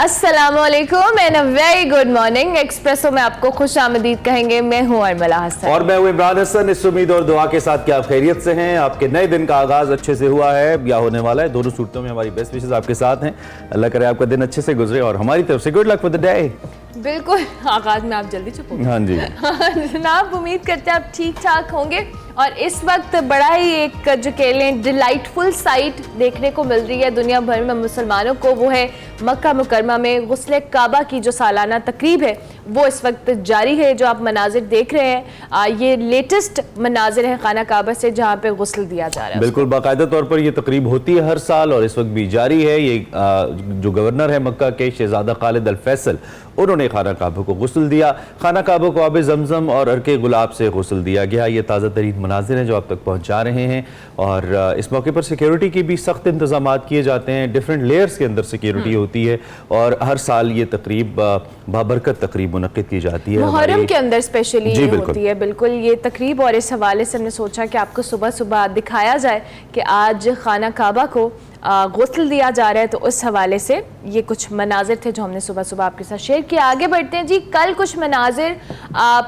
अस्सलामुअलैकुम and a very good morning. Espresso में आपको खुश आमदीद कहेंगे। मैं हूं अरमला हसन और मैं हूं इमरान हसन। इस उम्मीद और दुआ के साथ कि आप खैरियत से हैं, आपके नए दिन का आगाज अच्छे से हुआ है या होने वाला है। दोनों सूरतों में हमारी बेस्ट विशेस आपके साथ हैं। अल्लाह करे आपका दिन अच्छे से गुजरे और हमारी तरफ से good luck for the day. बिल्कुल, आगाज में आप जल्दी चुप हो। हाँ जी जनाब, उम्मीद करते हैं आप ठीक ठाक होंगे। और इस वक्त बड़ा ही एक जो कह लें डिलाइटफुल साइट देखने को मिल रही है दुनिया भर में मुसलमानों को, वो है मक्का मुकरमा में गुस्ले काबा की जो सालाना तकरीब है वो इस वक्त जारी है। जो आप मनाजिर देख रहे हैं ये लेटेस्ट मनाजिर है खाना काबा से, जहाँ पे गुस्ल दिया जा रहा है। बिल्कुल बाकायदा तौर पर ये तकरीब होती है हर साल और इस वक्त भी जारी है। ये जो गवर्नर है मक्का के शहजादा खालिद अल फैसल, उन्होंने खाना काबा को गुस्ल दिया। खाना काबा को आब जमजम और अर्के गुलाब से गुस्ल दिया गया। ये ताज़ा तरीन मनाजिर हैं जो आप तक पहुँचा रहे हैं। और इस मौके पर सिक्योरिटी के भी सख्त इंतजाम किए जाते हैं। डिफरेंट लेयर्स के अंदर सिक्योरिटी होती है और हर साल ये तकरीब बाबरकत तकरीब मुनक़िद की जाती है। मुहर्रम के अंदर स्पेशली ये होती है बिल्कुल ये तकरीब। और इस हवाले से हमने सोचा कि आपको सुबह सुबह दिखाया जाए कि आज खाना काबा को गुस्ल दिया जा रहा है, तो उस हवाले से ये कुछ मनाजिर थे जो हमने सुबह सुबह आपके साथ शेयर किया। आगे बढ़ते हैं जी। कल कुछ मनाजिर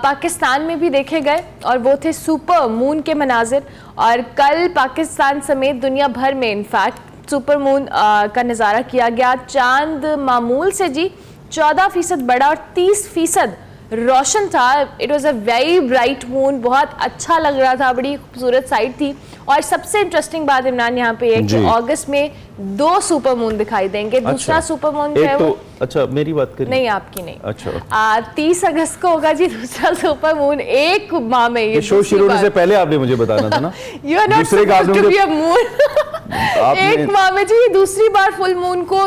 पाकिस्तान में भी देखे गए और वो थे सुपर मून के मनाजिर। और कल पाकिस्तान समेत दुनिया भर में इनफैक्ट सुपर मून का नज़ारा किया गया। चांद मामूल से जी 14% बड़ा और 30% रोशन था। It was a very bright moon, बहुत अच्छा लग रहा था, बड़ी खूबसूरत साइट थी। और सबसे इंटरेस्टिंग बात इमरान यहाँ पे है कि अगस्त में 2 सुपर मून दिखाई देंगे। दूसरा सुपर मून क्या है वो? अच्छा मेरी बात करिए। नहीं, आपकी नहीं। अच्छा 30 अगस्त को होगा जी दूसरा सुपर मून। एक माह में ये शो शुरू होने से पहले आपने मुझे बताना था ना। You are not supposed to be a moon. एक माह में जी दूसरी बार फुल मून को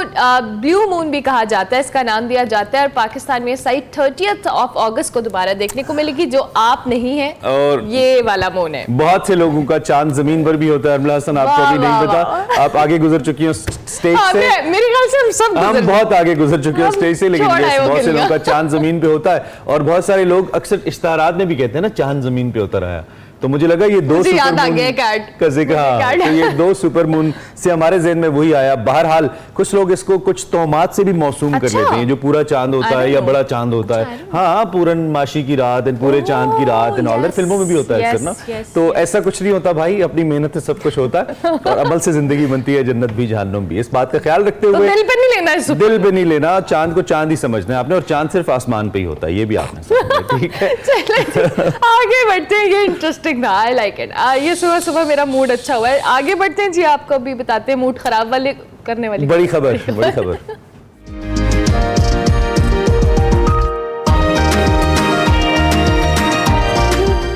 ब्लू मून भी कहा जाता है, इसका नाम दिया जाता है। और पाकिस्तान में साइट 30 अगस्त को दोबारा देखने को मिलेगी, जो आप नहीं है और ये वाला मून है। बहुत से लोगों का चांद जमीन पर भी होता है। अरमला हसन आपको अभी नहीं पता, आप आगे गुजर चुकी हो स्टेज से। मेरे ख्याल से हम बहुत आगे गुजर चुके हैं स्टेज से, लेकिन बहुत से लोगों का चांद जमीन पे होता है। और बहुत सारे लोग अक्सर इश्तारात में भी कहते हैं ना चांद जमीन पे होता रहा है। तो मुझे लगा ये 2 सुपर मून का जिक्र, हाँ, तो ये 2 सुपर मून से हमारे ज़हन में वही आया। बहरहाल कुछ लोग इसको कुछ तोहमात से भी मौसूम कर लेते हैं, जो पूरा चांद होता है या बड़ा चांद होता है। हाँ, पूरनमाशी की रात, पूरे चांद की रात, ऑल फिल्मों में भी होता है अक्सर ना। तो ऐसा कुछ नहीं होता भाई, अपनी मेहनत से सब कुछ होता है और अमल से जिंदगी बनती है, जन्नत भी जहन्नुम भी। इस बात का ख्याल रखते हुए दिल पे नहीं लेना, दिल पे नहीं लेना, चांद को चांद ही समझना है आपने। और चांद सिर्फ आसमान पे ही होता है, ये भी आपने समझना, ठीक है। आगे बढ़ते हैं, ये इंटरेस्टिंग था, आई लाइक इट। ये सुबह सुबह मेरा मूड अच्छा हुआ है। आगे बढ़ते हैं जी, आपको भी बताते हैं मूड खराब वाले करने वाली बड़ी खबर। बड़ी खबर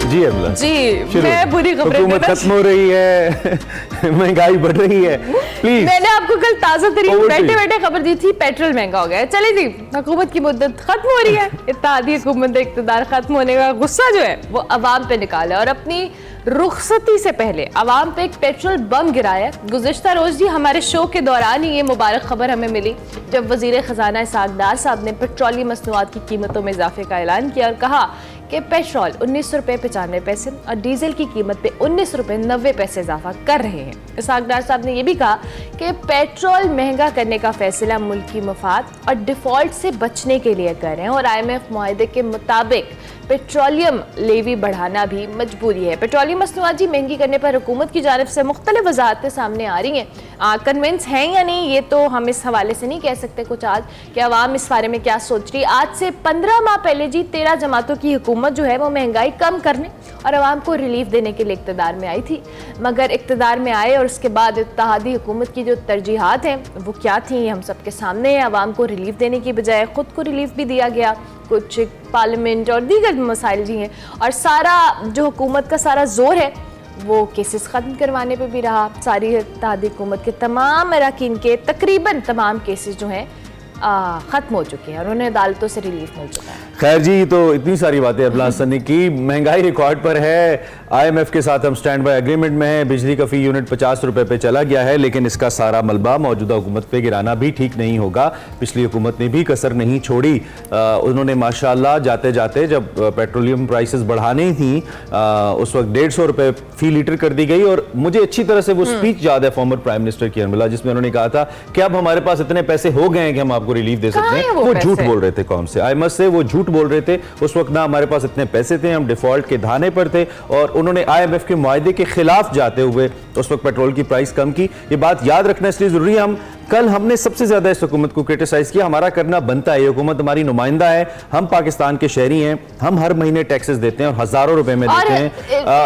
जी अमला जी, मैं बुरी खबर हुकूमत खत्म हो रही है, महंगाई बढ़ रही है। प्लीज, मैंने आपको कल ताजा तरीन बैठे बैठे खबर दी थी पेट्रोल महंगा हो गया है। चले जी, हुकूमत की मुद्दत खत्म हो रही है। इत्तेहादी हुकूमत इक़्तिदार खत्म होने का गुस्सा जो है वो अवाम पे निकाला और अपनी रुखसती से पहले अवाम पे एक पेट्रोल बम गिराया। गुज़िश्ता रोज जी हमारे शो के दौरान ही ये मुबारक खबर हमें मिली, जब वज़ीर ख़जाना इसहाक़ डार साहब ने पेट्रोलियम मसनूआत की कीमतों में इजाफे का ऐलान किया और कहा कि पेट्रोल 19 रुपये 95 पैसे और डीजल की कीमत पे 19 रुपये 90 पैसे इजाफा कर रहे हैं। इसहाक़ डार साहब ने यह भी कहा कि पेट्रोल महंगा करने का फैसला मुल्क की मफाद और डिफ़ॉल्ट से बचने के लिए कर रहे हैं और IMF मुआहदे के मुताबिक पेट्रोलियम लेवी बढ़ाना भी मजबूरी है। पेट्रोलियम मसनूआत जी महंगी करने पर हुकूमत की जानिब से मुख्तलिफ वजाहतें सामने आ रही हैं। कन्विंस हैं या नहीं ये तो हम इस हवाले से नहीं कह सकते कुछ आज कि अवाम इस बारे में क्या सोच रही। आज से 15 माह पहले जी 13 जमातों की हुकूमत जो है वो महंगाई कम करने और अवाम को रिलीफ देने के लिए इक़्तिदार में आई थी, मगर इक़्तिदार में आए और उसके बाद इत्तेहादी हुकूमत की जो तरजीहात हैं वो क्या थी हम सबके सामने है। अवाम को रिलीफ देने की बजाय ख़ुद को रिलीफ भी दिया गया, कुछ पार्लियामेंट और दीगर मसाइल जी हैं। और सारा जो हुकूमत का सारा जोर है वो केसेस ख़त्म करवाने पे भी रहा। सारी इत्तेहादी हुकूमत के तमाम अरकान के तकरीबन तमाम केसेस जो हैं ख़त्म हो चुके हैं और उन्हें अदालतों से रिलीफ मिल चुका है। खैर जी, तो इतनी सारी बातें अरमला हसन ने की। महंगाई रिकॉर्ड पर है, IMF के साथ हम स्टैंड बाय एग्रीमेंट में है। बिजली का फी यूनिट 50 रुपए पे चला गया है, लेकिन इसका सारा मलबा मौजूदा हुकूमत पे गिराना भी ठीक नहीं होगा। पिछली हुकूमत ने भी कसर नहीं छोड़ी। उन्होंने माशाल्लाह जाते जाते जब पेट्रोलियम प्राइसेस बढ़ानी थी उस वक्त 150 रुपए फी लीटर कर दी गई। और मुझे अच्छी तरह से वो स्पीच याद है फॉर्मर प्राइम मिनिस्टर की अरमला, जिसमें उन्होंने कहा था कि अब हमारे पास इतने पैसे हो गए हैं कि हम आपको को रिलीफ दे सकते कहाँ हैं, है वो वो झूठ पैसे? बोल रहे थे कौम से। आई मस्ट से वो झूठ बोल रहे थे। उस वक्त ना हमारे पास इतने पैसे थे, हम डिफॉल्ट के धाने पर थे, और उन्होंने IMF के मुआहदे के खिलाफ जाते हुए उस वक्त पेट्रोल की प्राइस कम की। ये बात याद रखना इसलिए जरूरी है। कल हमने सबसे ज्यादा इस हुकूमत को क्रिटिसाइज किया, हमारा करना बनता है, ये हुकूमत हमारी नुमाइंदा है, हम पाकिस्तान के शहरी हैं, हम हर महीने टैक्सेस देते हैं और हजारों रुपए में देते हैं,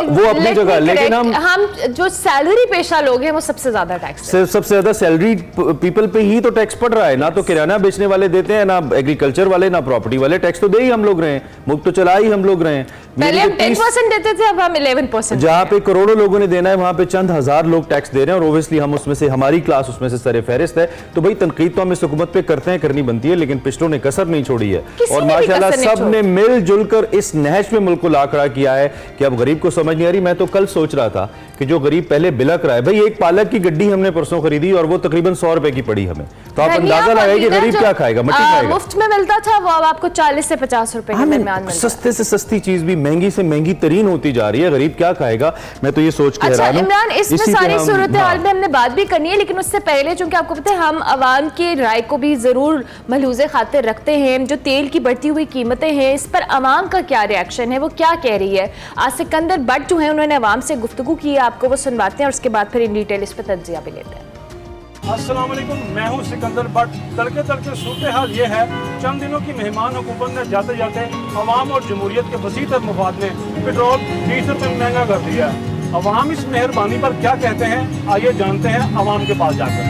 वो अपनी जगह। लेकिन हम जो सैलरी पेशा लोग हैं वो सबसे ज्यादा टैक्स, सबसे ज्यादा सैलरी पीपल पे ही तो टैक्स पड़ रहा है ना। तो किराना बेचने वाले देते हैं, ना एग्रीकल्चर वाले, ना प्रॉपर्टी वाले। टैक्स तो दे ही हम लोग रहे हैं, मुफ्त तो चला ही हम लोग रहे हैं। पहले हम 10% देते थे, अब हम 11%। जहां पे करोड़ों लोगों ने देना है वहां पे चंद हजार लोग टैक्स दे रहे हैं, और ओब्वियसली हम उसमें से, हमारी क्लास उसमें से सरे फहरिस्त है। तो भाई तनकीद तो हम इस हुकूमत पे करते हैं, करनी बनती है, लेकिन पिछलों ने कसर नहीं छोड़ी है, और माशाल्लाह सब ने मिलजुल कर इस नहज में मुल्क को ला खड़ा किया है कि अब गरीब को समझ नहीं आ रही। मैं तो कल सोच रहा था कि जो गरीब पहले बिलक रहा है, भाई एक पालक की गड्डी हमने परसों खरीदी और वो तकरीबन 100 रुपए की पड़ी हमें, तो आप अंदाजा लगाइए कि गरीब क्या खाएगा, मट्टी खाएगा। मुफ्त में मिलता था वो अब आपको 40 से 50 रुपए के दरमियान मिलता है। सस्ते से सस्ती चीज भी महंगी से महंगी तरीन होती जा रही है, गरीब क्या खाएगा। मैं तो ये सोच के हैरान हूं। इमरान, इसमें सारी सूरत हाल में हमने बात भी करनी है, लेकिन उससे पहले चूंकि आपको पता है हम अवाम की राय को भी जरूर मलहूज़े खातिर रखते हैं। जो तेल की बढ़ती हुई कीमतें हैं, इस पर अवाम का क्या रिएक्शन है, वो क्या कह रही है। आज सिकंदर बट जो है उन्होंने अवाम से गुफ्तगू की है, आपको वो सुनवाते हैं और उसके बाद फिर इन डिटेल इस पर तज्जिया भी लेते हैं। अस्सलाम वालेकुम, मैं हूं सिकंदर बट। तड़के तड़के सूरत हाल ये है, चंद दिनों की मेहमान हुकूमत ने जाते जाते अवाम और जमहूरियत के वसीतर मफाद में पेट्रोल 20 रुपये महंगा कर दिया है। अवाम इस मेहरबानी पर क्या कहते हैं, आइए जानते हैं अवाम के पास जाकर।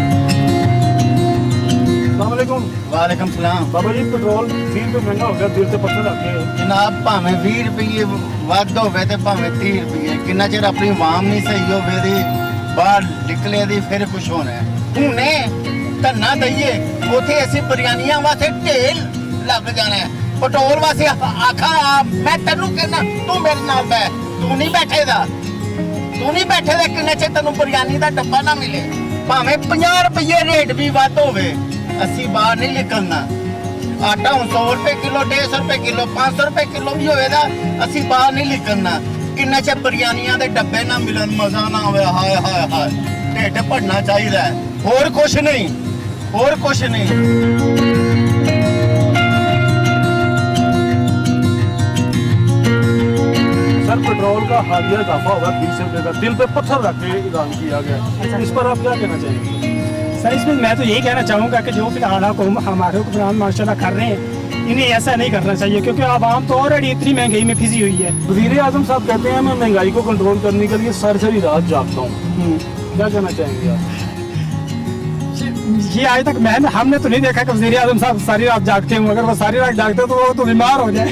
अस्सलाम वालेकुम। वालेकुम सलाम। बाबा जी, पेट्रोल 20 रुपये महंगा हो गया, दिल से पत्थर रखे। जनाब भावें 20 रुपये ਵੱਧ ਹੋਵੇ ਤੇ ਭਾਵੇਂ 30 रुपये, ਕਿੰਨਾ ਚਿਰ ਆਪਣੀ ਆਵਾਮ ਨਹੀਂ ਸਹੀ ਹੋਵੇ ਦੀ ਬਾਹਰ ਨਿਕਲੇ ਦੀ ਫਿਰ ਕੁਝ ਹੋਣਾ ਹੈ। ਹੁਣੇ ਧੰਨਾ ਦਈਏ, ਉਥੇ ਅਸੀਂ ਬਿਰਿਆਨੀਆਂ ਵਾਸਤੇ ਢੇਲ ਲੱਗ ਜਾਣਾ ਹੈ, ਪੈਟਰੋਲ ਵਾਸਤੇ ਆਖਾਂ। ਮੈਂ ਤੈਨੂੰ ਕਹਿੰਦਾ ਤੂੰ ਮੇਰੇ ਨਾਲ ਬੈ, ਤੂੰ ਨਹੀਂ ਬੈਠੇਦਾ, ਤੂੰ ਨਹੀਂ ਬੈਠੇਦਾ ਕਿੰਨੇ ਚਿਰ ਤੈਨੂੰ ਬਿਰਿਆਨੀ ਦਾ ਡੱਬਾ ਨਾ ਮਿਲੇ। ਭਾਵੇਂ 50 रुपये ਰੇਟ ਵੀ ਵੱਧ ਹੋਵੇ, ਅਸੀਂ ਬਾਹਰ ਨਹੀਂ ਨਿਕਲਣਾ। आटा 100 रुपए किलो, 150 रुपए किलो, 500 रुपए किलो भी होएगा, असी बाहर नहीं निकलना। किन्ने च बिरयानियां दे डब्बे ना मिलन, मजा ना होवे। हाय हाय हाय, ढिड भरना चाहिए, होर कुछ नहीं, होर कुछ नहीं। सर, पेट्रोल का हालिया इजाफा होगा 20 रुपए का, दिल पे पत्थर रख के ऐलान किया गया, इस पर आप क्या कहना चाहेंगे? सर, इसमें मैं तो यही कहना चाहूँगा कि जो फिलहाल हमारे हुक्मरान माशाल्लाह कर रहे हैं, इन्हें ऐसा नहीं करना चाहिए, क्योंकि आवाम तो ऑलरेडी इतनी महंगाई में फंसी हुई है। वज़ीर आज़म साहब कहते हैं मैं महंगाई को कंट्रोल करने के लिए सारी रात जागता हूँ, क्या कहना चाहेंगे आप? ये आज तक हमने तो नहीं देखा कि वज़ीर आज़म साहब सारी रात जागते हों। अगर वो सारी रात जागते तो वो तो बीमार हो जाए।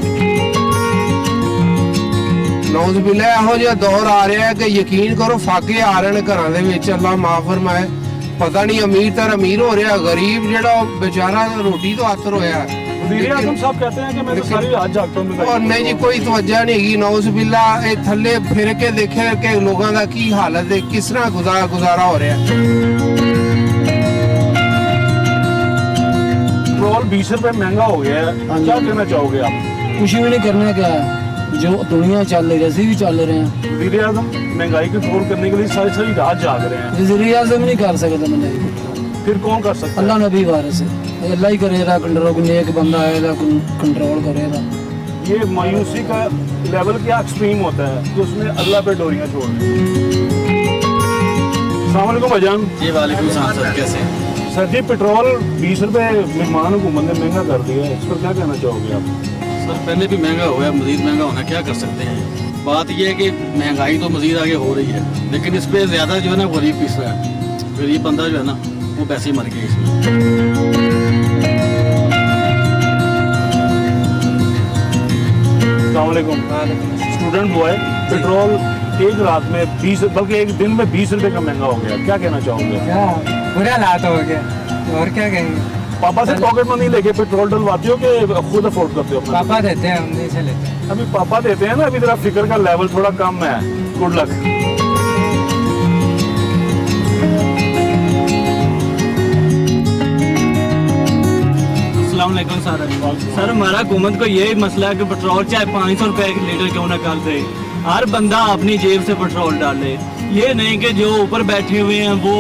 नौज़बिल्ला ਇਹੋ ਜਿਹਾ ਦੌਰ ਆ ਰਿਹਾ ਹੈ ਕਿ ਯਕੀਨ ਕਰੋ ਫਾਕੇ ਆ ਰਹੇ ਨੇ ਘਰਾਂ ਦੇ ਵਿੱਚ, ਅੱਲਾਹ ਮਾਫ ਫਰਮਾਏ। ਪਤਾ ਨਹੀਂ ਅਮੀਰ ਤਾਂ ਅਮੀਰ ਹੋ ਰਿਹਾ, ਗਰੀਬ ਜਿਹੜਾ ਉਹ बेचारा रोटी तो आतर होया है। वज़ीर आज़म साहब कहते हैं कि मैं तो सारी रात जागता हूँ। और नहीं जी, कोई तवज्जो नहीं हैगी। नौज़बिल्ला ਇਹ ਥੱਲੇ ਫਿਰ ਕੇ ਦੇਖੇ ਕਿ ਲੋਕਾਂ ਦਾ ਕੀ ਹਾਲਤ ਹੈ, ਕਿਸ ਤਰ੍ਹਾਂ ਗੁਜ਼ਾਰਾ ਹੋ ਰਿਹਾ ਹੈ। पेट्रोल 20 रुपए महंगा हो गया है, क्या कहना चाहोगे आप? कुछ भी नहीं करना, क्या है जो दुनिया चल रही है ऐसे भी चल रहे हैं। वज़ीर आज़म महंगाई कंट्रोल करने के लिए सारी रात जाग रहे हैं, वज़ीर आज़म नहीं कर सकते महंगाई, फिर कौन कर सकता है? अल्लाह नबी वारिस है, अल्लाह ही करेगा कंट्रोल, नेक बंदा आएगा कंट्रोल करेगा। ये मायूसी का लेवल क्या एक्सट्रीम होता है कि उसने अल्लाह पे डोरियां छोड़ दी। अस्सलाम वालेकुम भाईजान। जी वालेकुम सलाम सर, कैसे? सर जी, पेट्रोल 20 रुपए मेहमान हुकूमत ने महंगा कर दिया है, इस पर क्या कहना चाहोगे आप? सर, पहले भी महंगा हो गया, मजीद महंगा होना, क्या कर सकते हैं। बात यह है कि महंगाई तो मजीद आगे हो रही है, लेकिन इस पे ज़्यादा जो है ना गरीब पीस रहा है। गरीब बंदा जो है ना वो पैसे ही मर गए इसमें। अस्सलाम वालेकुम। स्टूडेंट बॉय, पेट्रोल एक रात में 20 बल्कि एक दिन में 20 रुपए का महंगा हो गया, क्या कहना चाहोगे? क्या बुरा हालात हो गया, और क्या कहेंगे। पापा से पॉकेट मनी लेके पेट्रोल डलवाते हो कि खुद अफोर्ड करते हो? पापा देते हैं, हम नहीं से लेते हैं। अभी पापा देते हैं ना, अभी तेरा फिक्र का लेवल थोड़ा कम है। Good luck. अस्सलाम वालेकुम सर। हमारा हुकूमत को यही मसला है कि पेट्रोल चाहे 500 रुपए लीटर क्यों ना कर दे, हर बंदा अपनी जेब से पेट्रोल डाले, ये नहीं कि जो ऊपर बैठे हुए हैं वो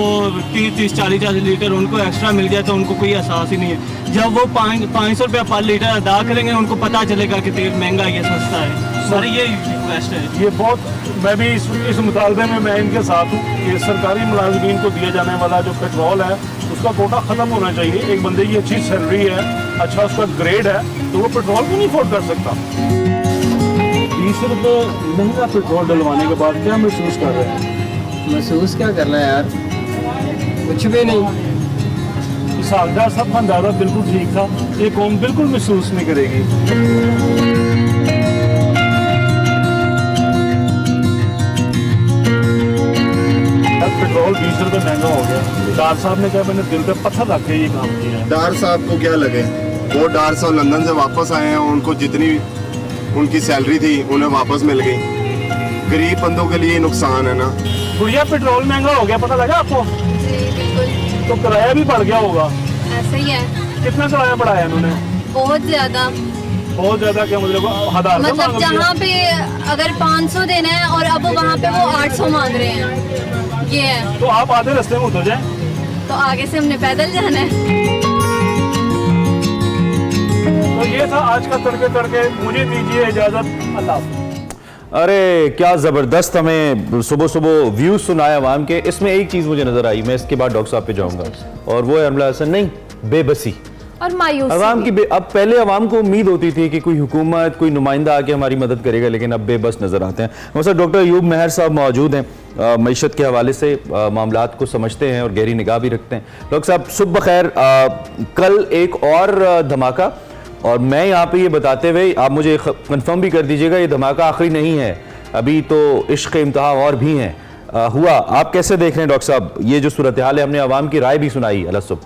30-40 लीटर उनको एक्स्ट्रा मिल जाए तो उनको कोई एहसास ही नहीं है। जब वो 500 रुपया पर लीटर अदा करेंगे उनको पता चलेगा कि तेल महंगा या सस्ता है। सर ये रिक्वेस्ट है। ये बहुत, मैं भी इस मुतालबे में मैं इनके साथ हूँ कि सरकारी मुलाजमीन को दिया जाने वाला जो पेट्रोल है उसका कोटा ख़त्म होना चाहिए। एक बंदे की अच्छी सैलरी है, अच्छा उसका ग्रेड है, तो वो पेट्रोल क्यों नहीं अफोर्ड कर सकता। 20 रुपये महंगा पेट्रोल डलवाने के बाद क्या महसूस कर रहे हैं? महसूस क्या करना है यार, कुछ भी नहीं। इसहाकदार साहब का अंदाजा बिल्कुल ठीक था, ये कौम बिल्कुल महसूस नहीं करेगी। पेट्रोल 20 रुपये महंगा हो गया। डार साहब ने कहा मैंने दिल पे पत्थर रख के ये काम किया है। डार साहब को क्या लगे, वो डार साहब लंदन से वापस आए हैं, उनको जितनी उनकी सैलरी थी उन्हें वापस मिल गई। गरीब बंदों के लिए नुकसान है ना। गुड़िया पेट्रोल महंगा हो गया, पता लगा आपको? जी बिल्कुल। तो किराया भी बढ़ गया होगा। ऐसा ही है। कितना किराया बढ़ाया इन्होंने? बहुत ज्यादा। बहुत ज्यादा क्या मतलब? 1000 मतलब जहाँ पे अगर 500 देना है और अब वहाँ पे वो 800 मांग रहे हैं, ये है। तो आप आधे रास्ते में उतर जाएं। तो आगे से हमने पैदल जाना है। तो ये था आज का तड़के तड़के। मुझे दीजिए इजाजत, अल्लाह। अरे क्या ज़बरदस्त हमें सुबह सुबह व्यूज़ सुनाया अवाम के। इसमें एक चीज़ मुझे नज़र आई, मैं इसके बाद डॉक्टर साहब पे जाऊँगा, और वो है अमला हसन, नहीं बेबसी और मायूसी। अवाम की अब पहले अवाम को उम्मीद होती थी कि कोई हुकूमत, कोई नुमाइंदा आके हमारी मदद करेगा, लेकिन अब बेबस नज़र आते हैं। हमारे साथ डॉक्टर अयूब मेहर साहब मौजूद हैं, मईशत के हवाले से मामलात को समझते हैं और गहरी निगाह भी रखते हैं। डॉक्टर साहब सुबह खैर। कल एक और धमाका, और मैं यहाँ पे ये बताते हुए आप मुझे कंफर्म भी कर दीजिएगा, ये धमाका आखिरी नहीं है, अभी तो इश्क इम्तिहा और भी हैं हुआ। आप कैसे देख रहे हैं डॉक्टर साहब ये जो सूरत हाल है? हमने अवाम की राय भी सुनाई। अलसुब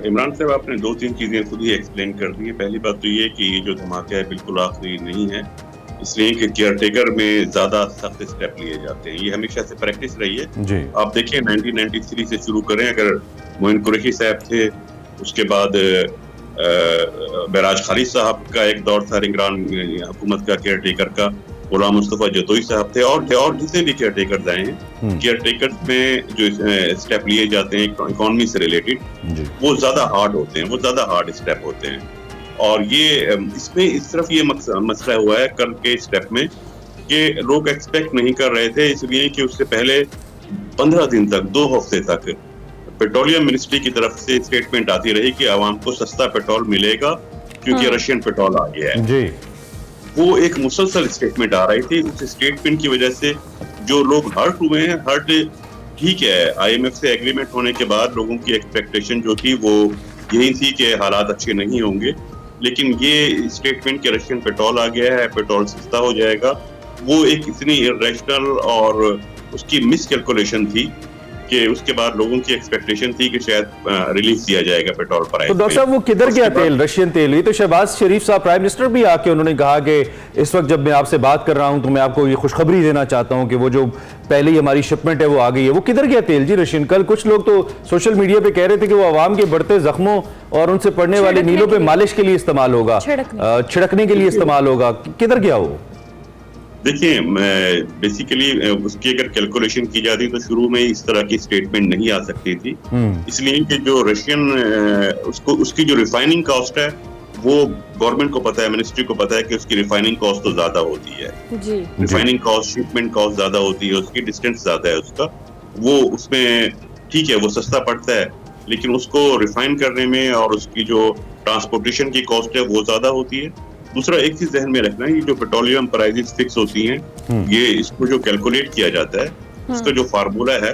इमरान साहब आपने 2-3 चीज़ें खुद ही एक्सप्लेन कर दी है। पहली बात तो ये कि ये जो धमाका है बिल्कुल आखिरी नहीं है, इसलिए कि केयर टेकर में ज़्यादा सख्त स्टेप लिए जाते हैं। ये हमेशा से प्रैक्टिस रही है जी। आप देखिए 1993 से शुरू करें, अगर मोइन कुरैशी साहब थे, उसके बाद बैराज खालिद साहब का एक दौर था निगरान हुकूमत का केयर टेकर का, गुलाम मुस्तफ़ा जतोई साहब थे, और जितने भी केयर टेकर आए हैं, केयर टेकर में जो स्टेप लिए जाते हैं इकोनॉमी से रिलेटेड, वो ज्यादा हार्ड होते हैं, वो ज्यादा हार्ड स्टेप होते हैं। और ये इसमें इस तरफ ये मसला हुआ है कल के स्टेप में कि लोग एक्सपेक्ट नहीं कर रहे थे, इसलिए कि उससे पहले 15 दिन तक, 2 हफ्ते तक पेट्रोलियम मिनिस्ट्री की तरफ से स्टेटमेंट आती रही कि आवाम को सस्ता पेट्रोल मिलेगा क्योंकि रशियन पेट्रोल आ गया है जी। वो एक मुसलसल स्टेटमेंट आ रही थी। उस स्टेटमेंट की वजह से जो लोग हर्ट हुए हैं, हर्ट ठीक है, IMF से एग्रीमेंट होने के बाद लोगों की एक्सपेक्टेशन जो थी वो यही थी कि हालात अच्छे नहीं होंगे, लेकिन ये स्टेटमेंट कि रशियन पेट्रोल आ गया है, पेट्रोल सस्ता हो जाएगा, वो एक इतनी इरेशनल और उसकी मिस कैलकुलेशन थी कि उसके बाद लोगों की एक्सपेक्टेशन थी कि शायद रिलीफ दिया जाएगा पेट्रोल प्राइस। तो डॉक्टर साहब वो किधर गया तेल, रशियन तेल? ये तो शहबाज शरीफ साहब प्राइम मिनिस्टर भी आके उन्होंने कहा कि इस वक्त जब मैं आपसे बात कर रहा हूं तो मैं आपको ये खुशखबरी देना चाहता हूं कि वो जो पहले ही हमारी शिपमेंट है वो आ गई है। वो किधर गया तेल जी रशियन? कल कुछ लोग तो सोशल मीडिया पे कह रहे थे कि वो आवाम के बढ़ते जख्मों और उनसे पड़ने वाली नीलों पे मालिश के लिए इस्तेमाल होगा, छिड़कने के लिए इस्तेमाल होगा। किधर गया वो? देखिए, बेसिकली उसकी अगर कैलकुलेशन की जाती तो शुरू में इस तरह की स्टेटमेंट नहीं आ सकती थी, इसलिए कि जो रशियन उसकी जो रिफाइनिंग कॉस्ट है वो गवर्नमेंट को पता है, मिनिस्ट्री को पता है कि उसकी रिफाइनिंग कॉस्ट तो ज्यादा होती है जी। रिफाइनिंग कॉस्ट, शिपमेंट कॉस्ट ज्यादा होती है, उसकी डिस्टेंस ज्यादा है उसका, वो उसमें ठीक है वो सस्ता पड़ता है, लेकिन उसको रिफाइन करने में और उसकी जो ट्रांसपोर्टेशन की कॉस्ट है वो ज्यादा होती है। दूसरा एक चीज ध्यान में रखना है, ये जो पेट्रोलियम प्राइसेस फिक्स होती हैं, ये इसको जो कैलकुलेट किया जाता है, उसका जो फार्मूला है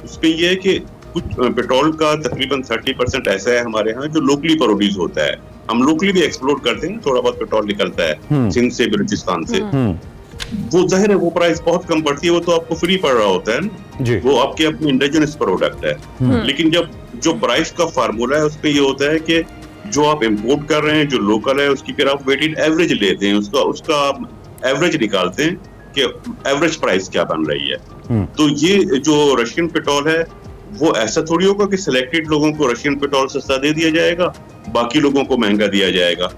उसमें ये है कि कुछ पेट्रोल का तकरीबन 30% ऐसा है हमारे यहाँ जो लोकली प्रोड्यूस होता है। हम लोकली भी एक्सप्लोर करते हैं, थोड़ा बहुत पेट्रोल निकलता है सिंध से, बलूचिस्तान से, वो जाहिर है वो प्राइस बहुत कम पड़ती है, वो तो आपको फ्री पड़ रहा होता है, वो आपके अपने इंडिजिनस प्रोडक्ट है। लेकिन जब जो प्राइस का फार्मूला है उसमें ये होता है कि जो आप इंपोर्ट कर रहे हैं, जो लोकल है, उसकी फिर आप वेटेड एवरेज लेते हैं, उसका आप एवरेज निकालते हैं कि एवरेज प्राइस क्या बन रही है। तो ये जो रशियन पेट्रोल है वो ऐसा थोड़ी होगा कि सिलेक्टेड लोगों को रशियन पेट्रोल सस्ता दे दिया जाएगा, बाकी लोगों को महंगा दिया जाएगा,